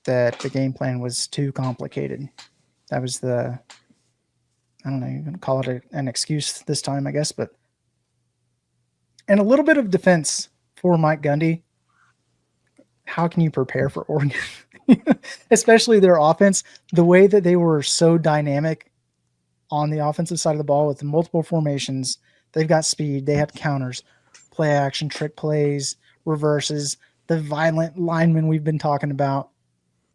that the game plan was too complicated. That was I don't know, you can call it an excuse this time, I guess, but and a little bit of defense for Mike Gundy. How can you prepare for Oregon? Especially their offense, the way that they were so dynamic on the offensive side of the ball with the multiple formations. They've got speed. They have counters, play action, trick plays, reverses, the violent linemen we've been talking about.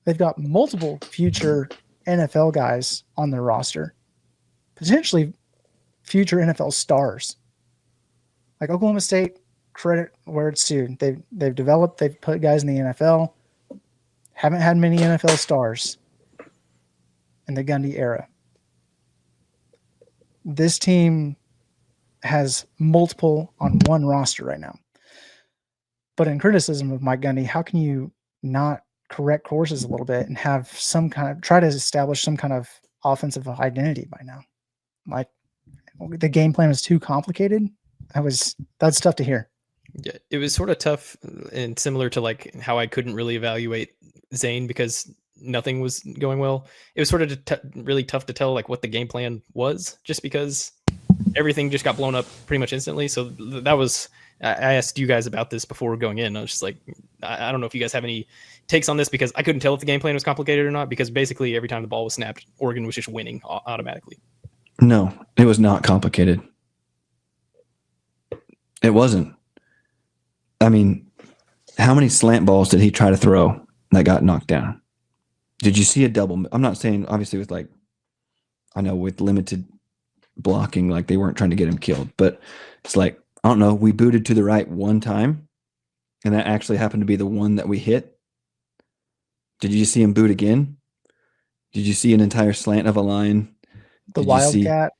They've got multiple future NFL guys on their roster, potentially future NFL stars. Like Oklahoma State, credit where it's due. They've developed, they've put guys in the NFL. Haven't had many NFL stars in the Gundy era. This team has multiple on one roster right now. But in criticism of Mike Gundy, how can you not correct courses a little bit and have try to establish some kind of offensive identity by now? Like, the game plan was too complicated. That's tough to hear. Yeah, it was sort of tough and similar to like how I couldn't really evaluate Zane because nothing was going well. It was sort of really tough to tell like what the game plan was just because everything just got blown up pretty much instantly. So that was, I asked you guys about this before going in. I was just like, I don't know if you guys have any takes on this because I couldn't tell if the game plan was complicated or not because basically every time the ball was snapped, Oregon was just winning automatically. No, it was not complicated. It wasn't. I mean, how many slant balls did he try to throw that got knocked down? Did you see a double? I'm not saying obviously with with limited blocking, like they weren't trying to get him killed, but it's like, I don't know, we booted to the right one time and that actually happened to be the one that we hit. Did you see him boot again? Did you see an entire slant of a line? The Wildcat.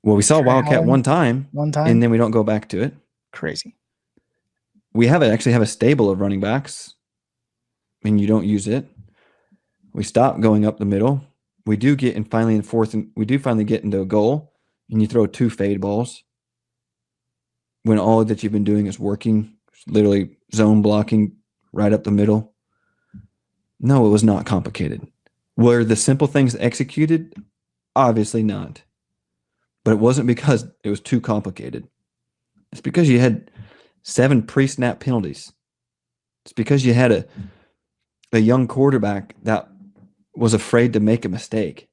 Well, we saw Wildcat one time, and then we don't go back to it. Crazy. We actually have a stable of running backs, and you don't use it. We stop going up the middle. We do get finally get into a goal, and you throw 2 fade balls when all that you've been doing is working, literally zone blocking right up the middle. No, it was not complicated. Were the simple things executed? Obviously not. But it wasn't because it was too complicated. It's because you had 7 pre-snap penalties. It's because you had a young quarterback that was afraid to make a mistake.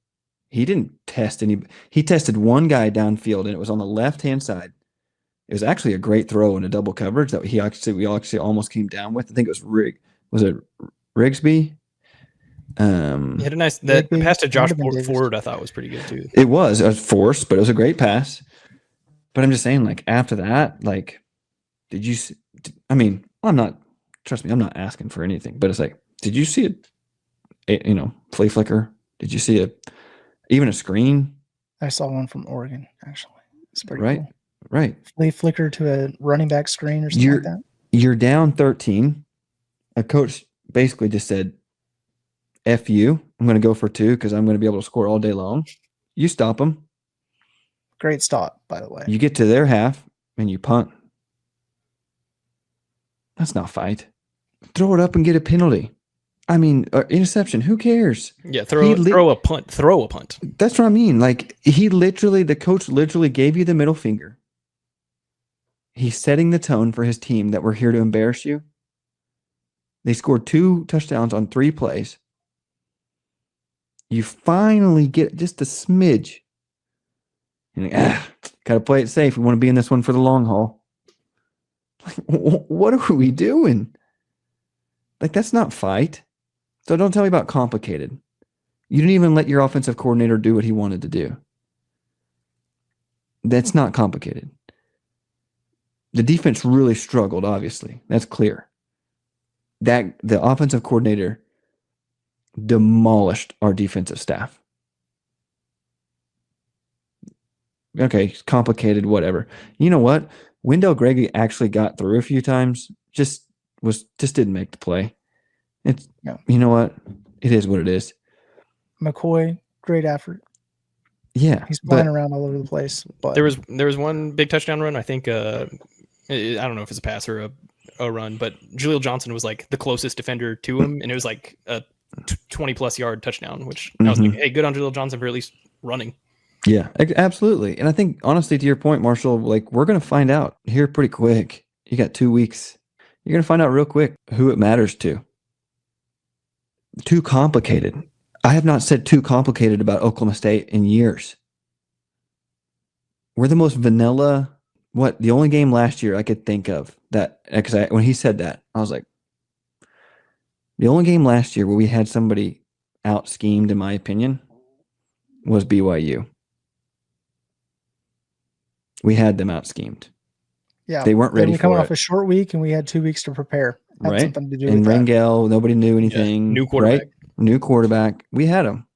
He didn't test any. He tested one guy downfield, and it was on the left-hand side. It was actually a great throw in a double coverage that we actually almost came down with. I think it was Was it Rigsby? He had a nice that pass to Josh Ford. I thought was pretty good too. It was forced, but it was a great pass. But I'm just saying, like after that, like, did you? I mean, I'm not. Trust me, I'm not asking for anything. But it's like, did you see it? Flea flicker? Did you see even a screen? I saw one from Oregon, actually. It's pretty cool. Right. Flea flicker to a running back screen or something like that. You're down 13. A coach basically just said, F you. I'm going to go for 2 because I'm going to be able to score all day long. You stop them. Great stop, by the way. You get to their half and you punt. That's not fight. Throw it up and get a penalty. I mean, interception. Who cares? Yeah, throw a punt. Throw a punt. That's what I mean. Like the coach literally gave you the middle finger. He's setting the tone for his team that we're here to embarrass you. They scored 2 touchdowns on 3 plays. You finally get just a smidge. And gotta play it safe. We want to be in this one for the long haul. Like, what are we doing? Like, that's not fight. So don't tell me about complicated. You didn't even let your offensive coordinator do what he wanted to do. That's not complicated. The defense really struggled, obviously. That's clear. That the offensive coordinator demolished our defensive staff. Okay, complicated, whatever. You know what? Wendell Gregory actually got through a few times. Just didn't make the play. You know what? It is what it is. McCoy, great effort. Yeah, he's flying around all over the place. But there was one big touchdown run. I think I don't know if it's a pass or a run, but Jaleel Johnson was like the closest defender to him, and it was like a 20+ yard touchdown. Which I was like, hey, good on Jaleel Johnson for at least running. Yeah, absolutely. And I think, honestly, to your point, Marshall, like, we're going to find out here pretty quick. You got 2 weeks. You're going to find out real quick who it matters to. Too complicated. I have not said too complicated about Oklahoma State in years. We're the most vanilla. The only game last year I could think of that, because when he said that, I was like, the only game last year where we had somebody out schemed, in my opinion, was BYU. We had them out schemed. Yeah, they weren't ready for it. Coming off a short week, and we had 2 weeks to prepare. Had something to do with Rangel, nobody knew anything. Yeah, new quarterback. Right? New quarterback. We had him.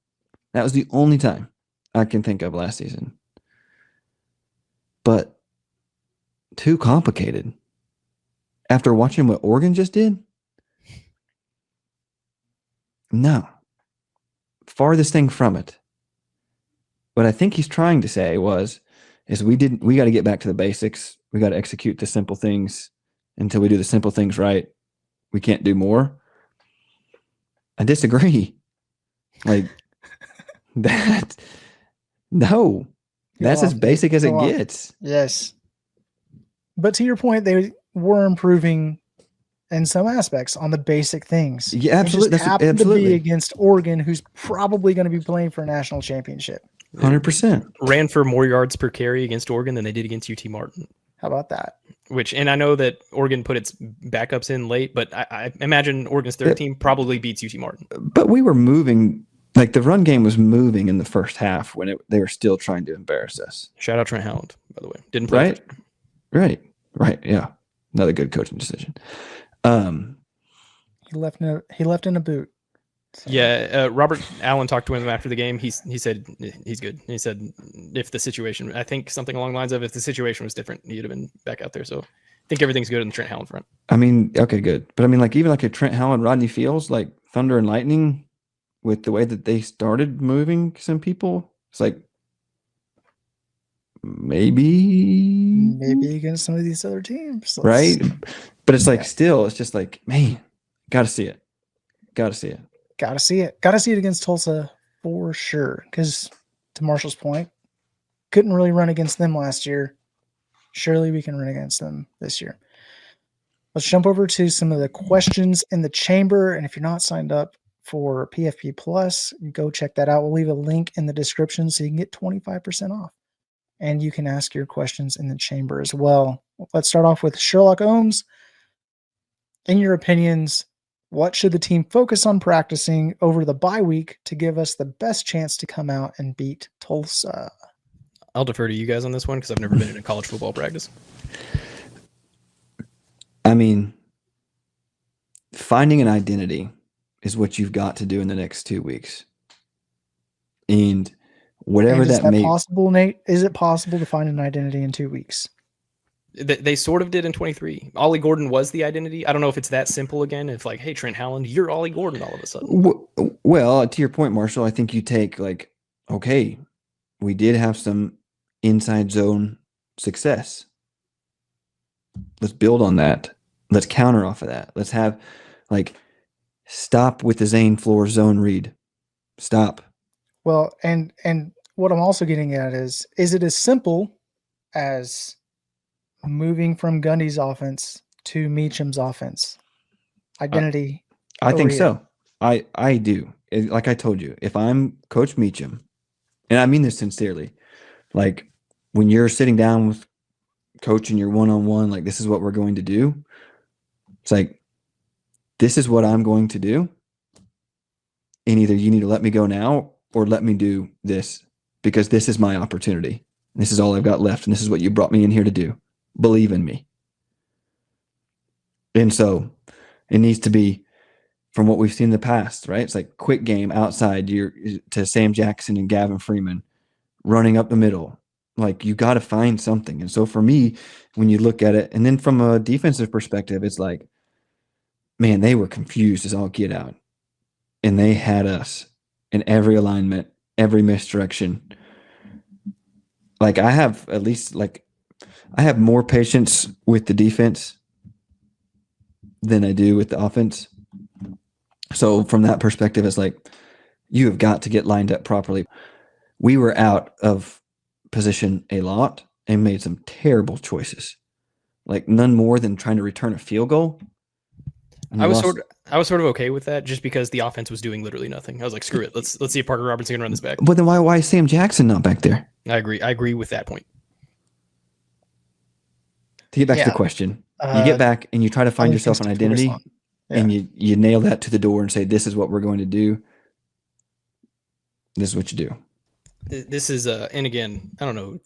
That was the only time I can think of last season. But too complicated. After watching what Oregon just did? No. Farthest thing from it. What I think he's trying to say is we got to get back to the basics. We got to execute the simple things. Until we do the simple things right, we can't do more. I disagree. Like that. No, that's as basic as it gets. Yes. But to your point, they were improving in some aspects on the basic things. Yeah, absolutely. That's happened to be against Oregon, who's probably going to be playing for a national championship. 100%. Ran for more yards per carry against Oregon than they did against UT Martin. How about that? And I know that Oregon put its backups in late, but I imagine Oregon's third team probably beats UT Martin. But we were moving, like the run game was moving in the first half when they were still trying to embarrass us. Shout out Trent Howland, by the way. Didn't play. Right. Yeah. Another good coaching decision. He left in a boot. So. Yeah, Robert Allen talked to him after the game. He said he's good. He said if the situation, I think something along the lines of if the situation was different, he'd have been back out there. So I think everything's good in the Trent Howland front. I mean, okay, good. But I mean, like even like a Trent Howland, Rodney Fields, like thunder and lightning with the way that they started moving some people. It's like maybe against some of these other teams. Right? But it's like still, it's just like, man, got to see it. Got to see it against Tulsa for sure. Because to Marshall's point, couldn't really run against them last year. Surely we can run against them this year. let's jump over to some of the questions in the chamber. And if you're not signed up for PFP Plus, go check that out. We'll leave a link in the description so you can get 25% off. And you can ask your questions in the chamber as well. Let's start off with Sherlock Ohms. In your opinions, what should the team focus on practicing over the bye week to give us the best chance to come out and beat Tulsa? I'll defer to you guys on this one because I've never been in a college football practice. I mean, finding an identity is what you've got to do in the next 2 weeks. And whatever And is that may possible, Nate? Is it possible to find an identity in 2 weeks? They sort of did in 23. Ollie Gordon was the identity. I don't know if it's that simple again. If like, hey, Trent Howland, you're Ollie Gordon all of a sudden. Well, to your point, Marshall, I think you take like, okay, we did have some inside zone success. Let's build on that. Let's counter off of that. Let's have like stop with the Zane floor zone read. Stop. Well, and what I'm also getting at is it as simple as moving from Gundy's offense to Meacham's offense? Identity. I think so. I do. Like I told you, if I'm Coach Meacham, and I mean this sincerely, like when you're sitting down with coach and you're one-on-one, like this is what we're going to do. It's like, this is what I'm going to do. And either you need to let me go now or let me do this because this is my opportunity. This is all I've got left. And this is what you brought me in here to do. Believe in me. And so it needs to be from what we've seen in the past, right? It's like quick game outside to Sam Jackson and Gavin Freeman running up the middle. Like you got to find something. And so for me, when you look at it, and then from a defensive perspective, it's like, man, they were confused as all get out. And they had us in every alignment, every misdirection. Like I have more patience with the defense than I do with the offense. So from that perspective, it's like, you have got to get lined up properly. We were out of position a lot and made some terrible choices. Like none more than trying to return a field goal. I was sort of okay with that just because the offense was doing literally nothing. I was like, screw it. Let's see if Parker Robertson can run this back. But then why is Sam Jackson not back there? I agree with that point. To get back to the question, you get back and you try to find yourself an identity and you nail that to the door and say, this is what we're going to do. This is what you do. This is and again, I don't know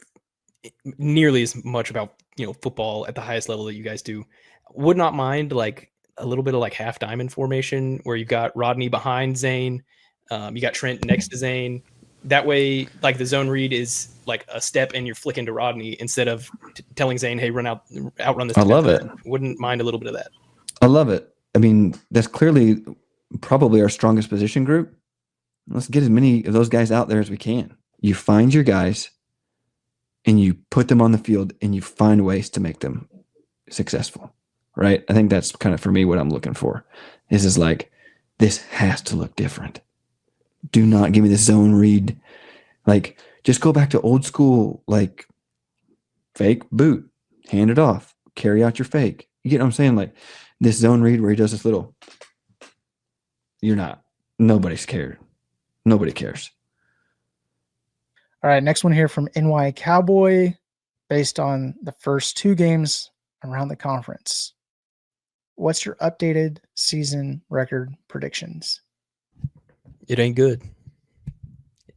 nearly as much about football at the highest level that you guys do. Would not mind like a little bit of like half diamond formation where you've got Rodney behind Zane, you got Trent next to Zane. That way, like the zone read is like a step and you're flicking to Rodney instead of telling Zane, hey, outrun this. I love it. Wouldn't mind a little bit of that. I love it. I mean, that's clearly probably our strongest position group. Let's get as many of those guys out there as we can. You find your guys and you put them on the field and you find ways to make them successful, right? I think that's kind of for me what I'm looking for. Is like, this has to look different. Do not give me this zone read. Like, just go back to old school, like fake boot, hand it off, carry out your fake. You get what I'm saying? Like this zone read where he does this little, you're not. Nobody's scared. Nobody cares. All right, next one here from NY Cowboy, based on the first two games around the conference. What's your updated season record predictions? It ain't good.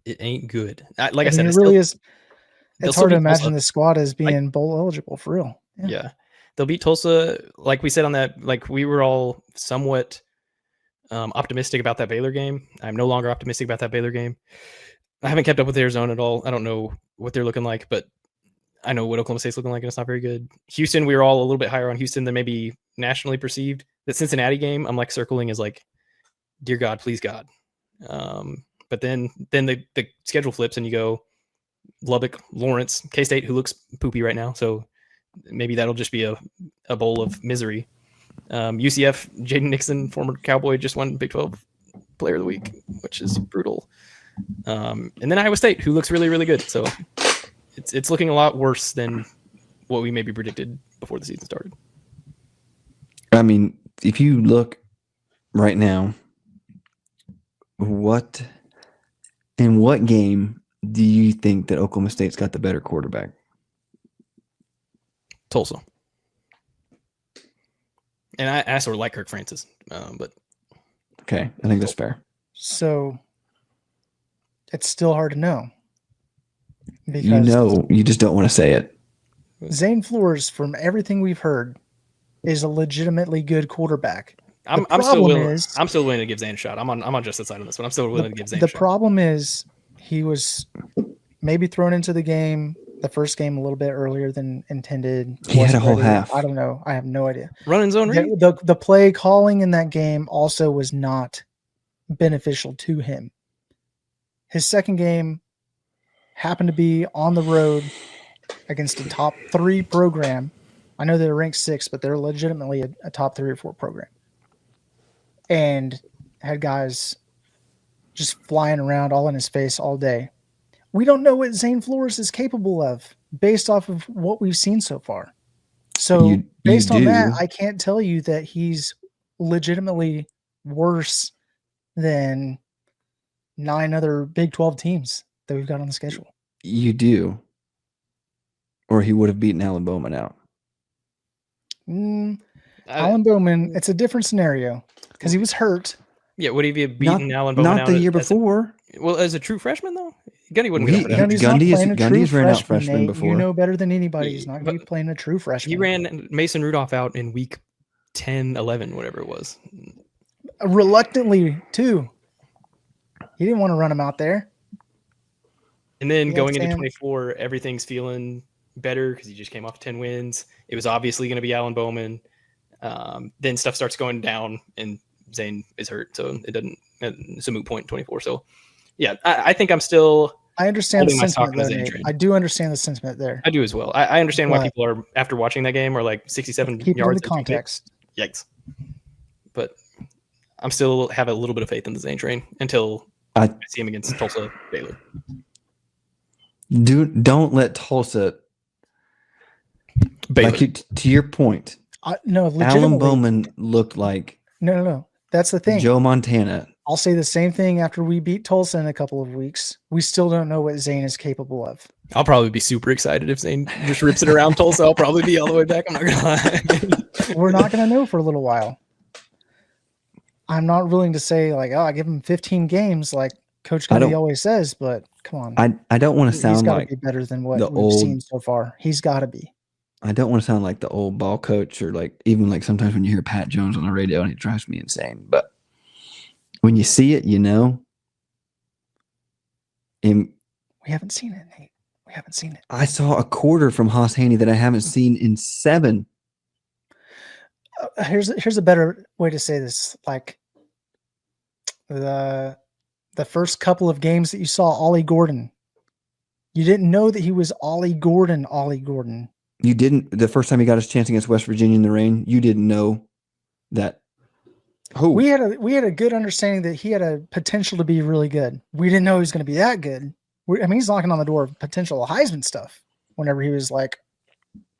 It ain't good. Like I said, it really is. It's hard to imagine the squad as being bowl eligible for real. Yeah. They'll beat Tulsa. Like we said on that, like we were all somewhat optimistic about that Baylor game. I'm no longer optimistic about that Baylor game. I haven't kept up with Arizona at all. I don't know what they're looking like, but I know what Oklahoma State's looking like, and it's not very good. Houston, we were all a little bit higher on Houston than maybe nationally perceived. The Cincinnati game, I'm like circling as like, dear God, please God. But then the schedule flips and you go Lubbock, Lawrence, K-State, who looks poopy right now. So maybe that'll just be a bowl of misery. UCF, Jaden Nixon, former Cowboy, just won Big 12 Player of the Week, which is brutal. And then Iowa State, who looks really, really good. So it's looking a lot worse than what we maybe predicted before the season started. I mean, if you look right now, in what game do you think that Oklahoma State's got the better quarterback? Tulsa. And I sort of like Kirk Francis, but Okay, I think that's fair. So it's still hard to know because You just don't want to say it. Zane Flores, from everything we've heard, is a legitimately good quarterback. I'm still willing to give Zane a shot. I'm on Justin's side on this one. I'm still willing to give Zane a shot. The problem is he was maybe thrown into the game, the first game, a little bit earlier than intended. He had a whole half. I don't know. I have no idea. Running zone read? The play calling in that game also was not beneficial to him. His second game happened to be on the road against a top 3 program. I know they're ranked 6, but they're legitimately a top 3 or 4 program. And had guys just flying around all in his face all day. We don't know what Zane Flores is capable of based off of what we've seen so far. So based on that, I can't tell you that he's legitimately worse than 9 other Big 12 teams that we've got on the schedule. You do. Or he would have beaten Alan Bowman out. Alan Bowman, it's a different scenario because he was hurt. Yeah, would he have beaten Alan Bowman out? Not the year before. As a true freshman, though? Gundy wouldn't be Gundy's ran out freshman before. You know better than anybody. He's not going to be playing a true freshman. He ran Mason Rudolph out in week 10, 11, whatever it was. Reluctantly, too. He didn't want to run him out there. And then going into 24, everything's feeling better because he just came off 10 wins. It was obviously going to be Alan Bowman. Then stuff starts going down, and Zane is hurt, so it's a moot point in 24. So, yeah, I think I'm still. I understand the sentiment there. I do understand the sentiment there. I do as well. I understand why people are, after watching that game, are like 67 keep yards. In the context. Yikes. But I'm still have a little bit of faith in the Zane train until I see him against Tulsa Baylor. Don't let Tulsa. To your point. No, Alan Bowman looked like. No. That's the thing. Joe Montana. I'll say the same thing after we beat Tulsa in a couple of weeks. We still don't know what Zane is capable of. I'll probably be super excited if Zane just rips it around Tulsa. I'll probably be all the way back. I'm not going to lie. We're not going to know for a little while. I'm not willing to say, like, I give him 15 games like Coach Gundy always says, but come on. I don't want to sound like he's got to be better than what we've seen so far. He's got to be. I don't want to sound like the old ball coach or like even like sometimes when you hear Pat Jones on the radio and it drives me insane. But when you see it, you know. We haven't seen it, Nate. We haven't seen it. I saw a quarter from Haas Haney that I haven't seen in 7. Here's a better way to say this. Like the first couple of games that you saw Ollie Gordon, you didn't know that he was Ollie Gordon. You didn't. The first time he got his chance against West Virginia in the rain, you didn't know that. Oh, we had a good understanding that he had a potential to be really good. We didn't know he was going to be that good. He's knocking on the door of potential Heisman stuff. Whenever he was like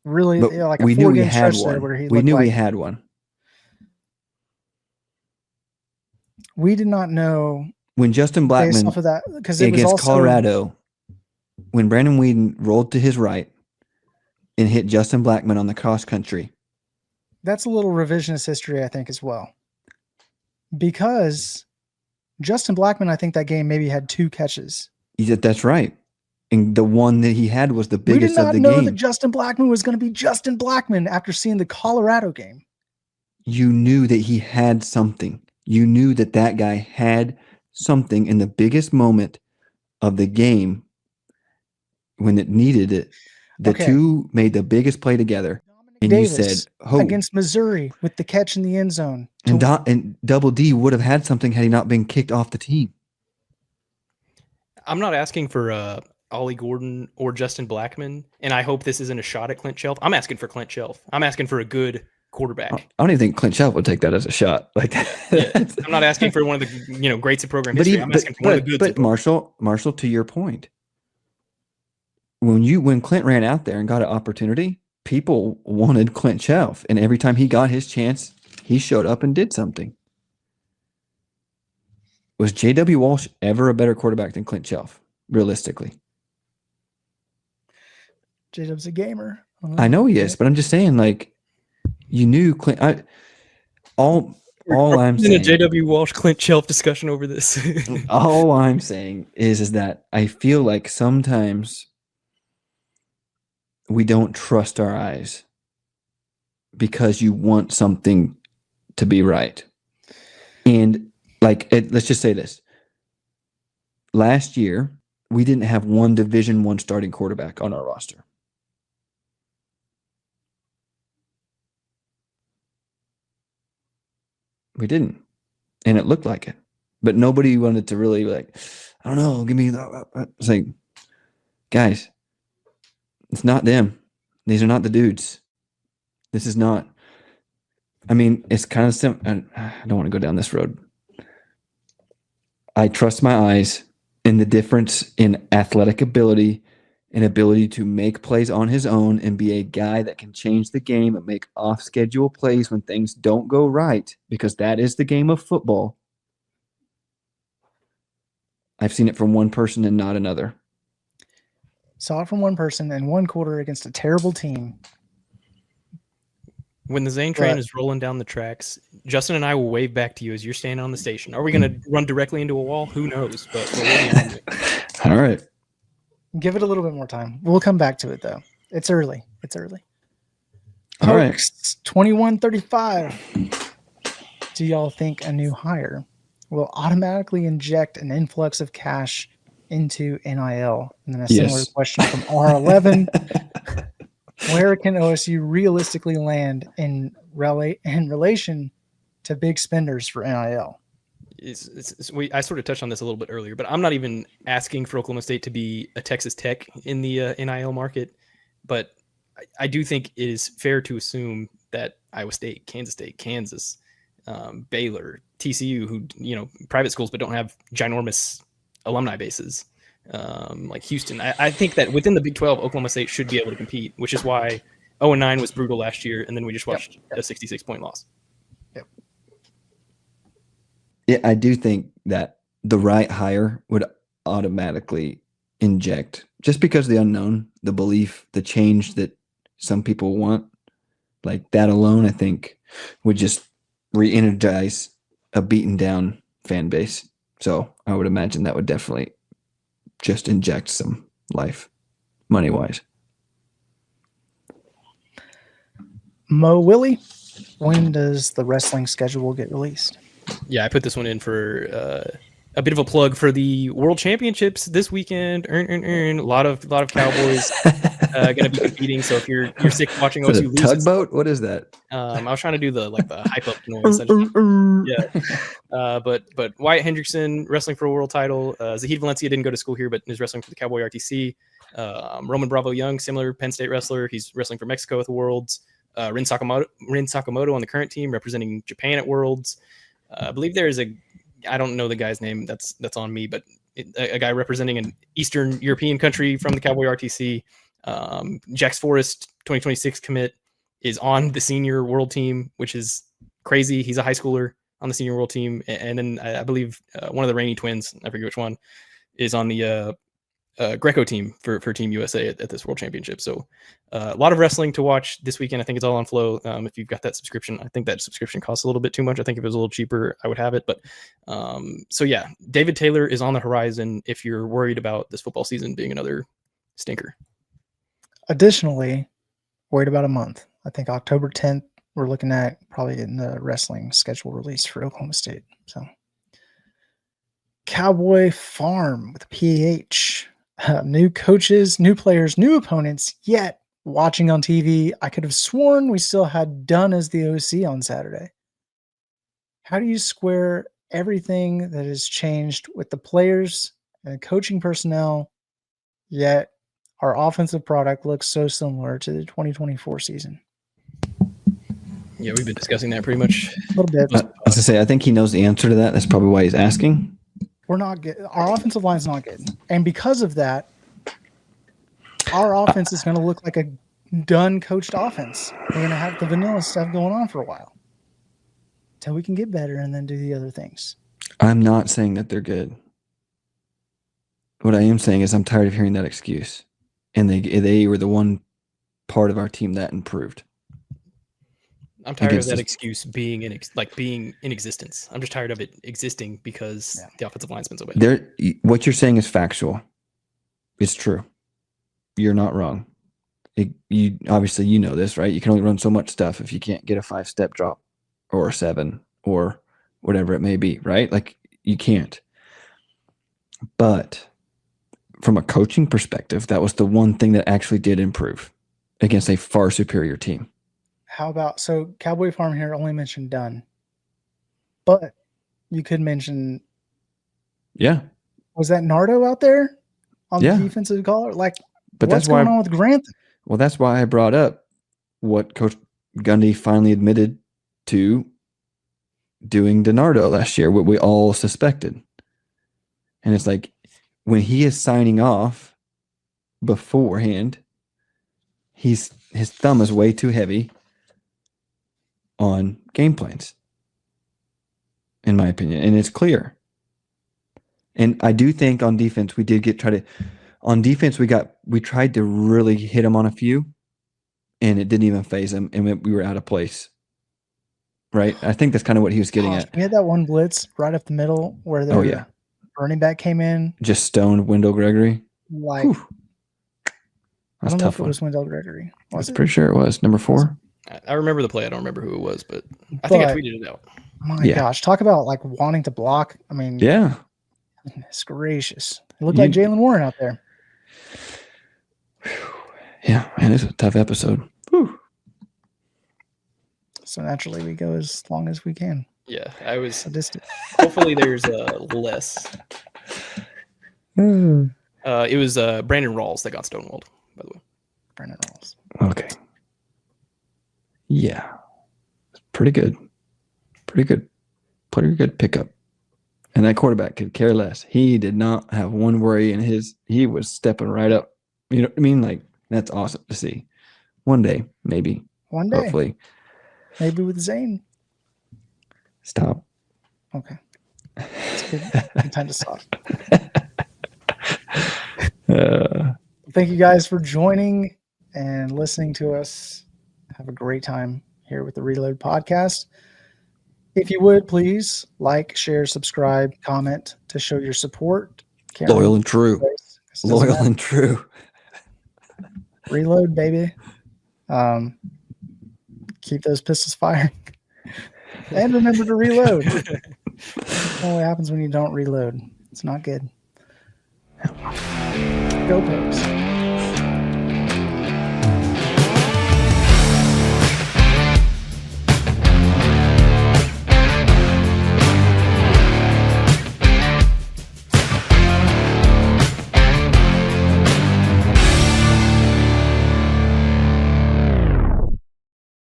really like a 4-game stretch there where he we had one. We did not know when Justin Blackman off of that because against Colorado, when Brandon Whedon rolled to his right and hit Justin Blackman on the cross country. That's a little revisionist history, I think, as well. Because Justin Blackman, I think that game maybe had 2 catches. That's right. And the one that he had was the biggest of the game. We did not know that Justin Blackman was going to be Justin Blackman after seeing the Colorado game. You knew that he had something. You knew that guy had something in the biggest moment of the game when it needed it. The two made the biggest play together. And Davis you said, against Missouri with the catch in the end zone. And Double D would have had something had he not been kicked off the team. I'm not asking for Ollie Gordon or Justin Blackman, and I hope this isn't a shot at Clint Shelf. I'm asking for Clint Shelf. I'm asking for a good quarterback. I don't even think Clint Shelf would take that as a shot. Like yeah, I'm not asking for one of the greats of program history. I'm asking for one of the goods. But Marshall, to your point, when Clint ran out there and got an opportunity, people wanted Clint Shelf, and every time he got his chance, He showed up and did something. Was J.W. Walsh ever a better quarterback than Clint Shelf, realistically? J-Dub's a gamer. I know he is, but I'm just saying, like, you knew Clint. All I'm saying, a J.W. Walsh Clint Shelf discussion over this. all I'm saying is that I feel like sometimes we don't trust our eyes because you want something to be right. And like, let's just say this. Last year, we didn't have one Division I starting quarterback on our roster. We didn't. And it looked like it. But nobody wanted to really, like, I don't know, give me the. It's like, guys, it's not them. These are not the dudes. This is not. I mean, it's kind of simple. I don't want to go down this road. I trust my eyes in the difference in athletic ability and ability to make plays on his own and be a guy that can change the game and make off-schedule plays when things don't go right, because that is the game of football. I've seen it from one person and not another. Saw it from one person in one quarter against a terrible team. When the Zane train is rolling down the tracks, Justin and I will wave back to you as you're standing on the station. Are we going to run directly into a wall? Who knows? But all right. Give it a little bit more time. We'll come back to it, though. It's early. All right. 21-35. Do y'all think a new hire will automatically inject an influx of cash into NIL? And then a similar question from R11. Where can OSU realistically land in relation to big spenders for NIL? I sort of touched on this a little bit earlier, but I'm not even asking for Oklahoma State to be a Texas Tech in the NIL market. But I do think it is fair to assume that Iowa State, Kansas, Baylor, TCU, who, private schools but don't have ginormous alumni bases, like Houston. I think that within the Big 12, Oklahoma State should be able to compete, which is why 0-9 was brutal last year, and then we just watched a 66-point loss. Yep. Yeah, I do think that the right hire would automatically inject, just because of the unknown, the belief, the change that some people want, like that alone, I think would just re-energize a beaten down fan base. So I would imagine that would definitely just inject some life, money-wise. Mo Willie, when does the wrestling schedule get released? Yeah, I put this one in for a bit of a plug for the World Championships this weekend. A lot of Cowboys going to be competing. So if you're sick of watching OSU lose, tugboat, what is that? I was trying to do the hype up noise. Yeah. But Wyatt Hendrickson wrestling for a world title. Zahid Valencia didn't go to school here, but is wrestling for the Cowboy RTC. Roman Bravo Young, similar Penn State wrestler. He's wrestling for Mexico at the Worlds. Rin Sakamoto on the current team representing Japan at Worlds. I believe there is I don't know the guy's name. That's on me, but a guy representing an Eastern European country from the Cowboy RTC. Jax Forrest, 2026 commit, is on the senior world team, which is crazy. He's a high schooler on the senior world team. And then I believe one of the Rainey twins, I forget which one, is on the Greco team for Team USA at this World Championship. So a lot of wrestling to watch this weekend. I think it's all on Flow. If you've got that subscription, I think that subscription costs a little bit too much. I think if it was a little cheaper, I would have it. But so yeah, David Taylor is on the horizon if you're worried about this football season being another stinker. Additionally, worried about a month. I think October 10th, we're looking at probably getting the wrestling schedule released for Oklahoma State. So Cowboy Farm with a PH. New coaches, new players, new opponents, yet watching on TV, I could have sworn we still had Dunn as the OC on Saturday. How do you square everything that has changed with the players and the coaching personnel, yet our offensive product looks so similar to the 2024 season? Yeah, we've been discussing that pretty much. A little bit. I was going to say, I think he knows the answer to that. That's probably why he's asking. We're not good. Our offensive line is not good. And because of that, our offense is going to look like a done coached offense. We're going to have the vanilla stuff going on for a while. until we can get better and then do the other things. I'm not saying that they're good. What I am saying is I'm tired of hearing that excuse. And they were the one part of our team that improved. I'm tired of that excuse being in existence. I'm just tired of it existing because the offensive line's been so bad. What you're saying is factual. It's true. You're not wrong. You obviously you know this, right? You can only run so much stuff if you can't get a 5-step drop or a 7 or whatever it may be, right? Like you can't. But from a coaching perspective, that was the one thing that actually did improve against a far superior team. How about, so Cowboy Farm here only mentioned Dunn, but you could mention, was that Nardo out there on the defensive collar? Like, but what's going on with Grant? Well, that's why I brought up what Coach Gundy finally admitted to doing to Nardo last year, what we all suspected. And it's like when he is signing off beforehand, his thumb is way too heavy on game plans, in my opinion, and it's clear. And I do think on defense we tried to really hit him on a few, and it didn't even phase him, and we were out of place. Right? I think that's kind of what he was getting at. We had that one blitz right up the middle where the running back came in, just stoned Wendell Gregory. Like, I don't know if it was Wendell Gregory. I'm pretty sure it was number 4. I remember the play. I don't remember who it was, but I think I tweeted it out. My gosh, talk about like wanting to block. I mean, goodness gracious. It looked like Jalen Warren out there. Yeah, man, it's a tough episode. Whew. So naturally we go as long as we can. Yeah, I was sadistic. Hopefully there's less. It was Brandon Rawls that got stonewalled, by the way. Brandon Rawls. Okay. Yeah. Pretty good. Pretty good pickup. And that quarterback could care less. He did not have one worry in he was stepping right up. You know what I mean? Like, that's awesome to see. One day, maybe. One day. Hopefully. Maybe with Zane. Stop. Okay. It's good time to stop. Thank you guys for joining and listening to us. Have a great time here with the Reload podcast. If you would, please like, share, subscribe, comment to show your support. Loyal and true. Loyal and true. Reload, baby. Keep those pistols firing. And remember to reload. It only happens when you don't reload. It's not good. Go Pigs.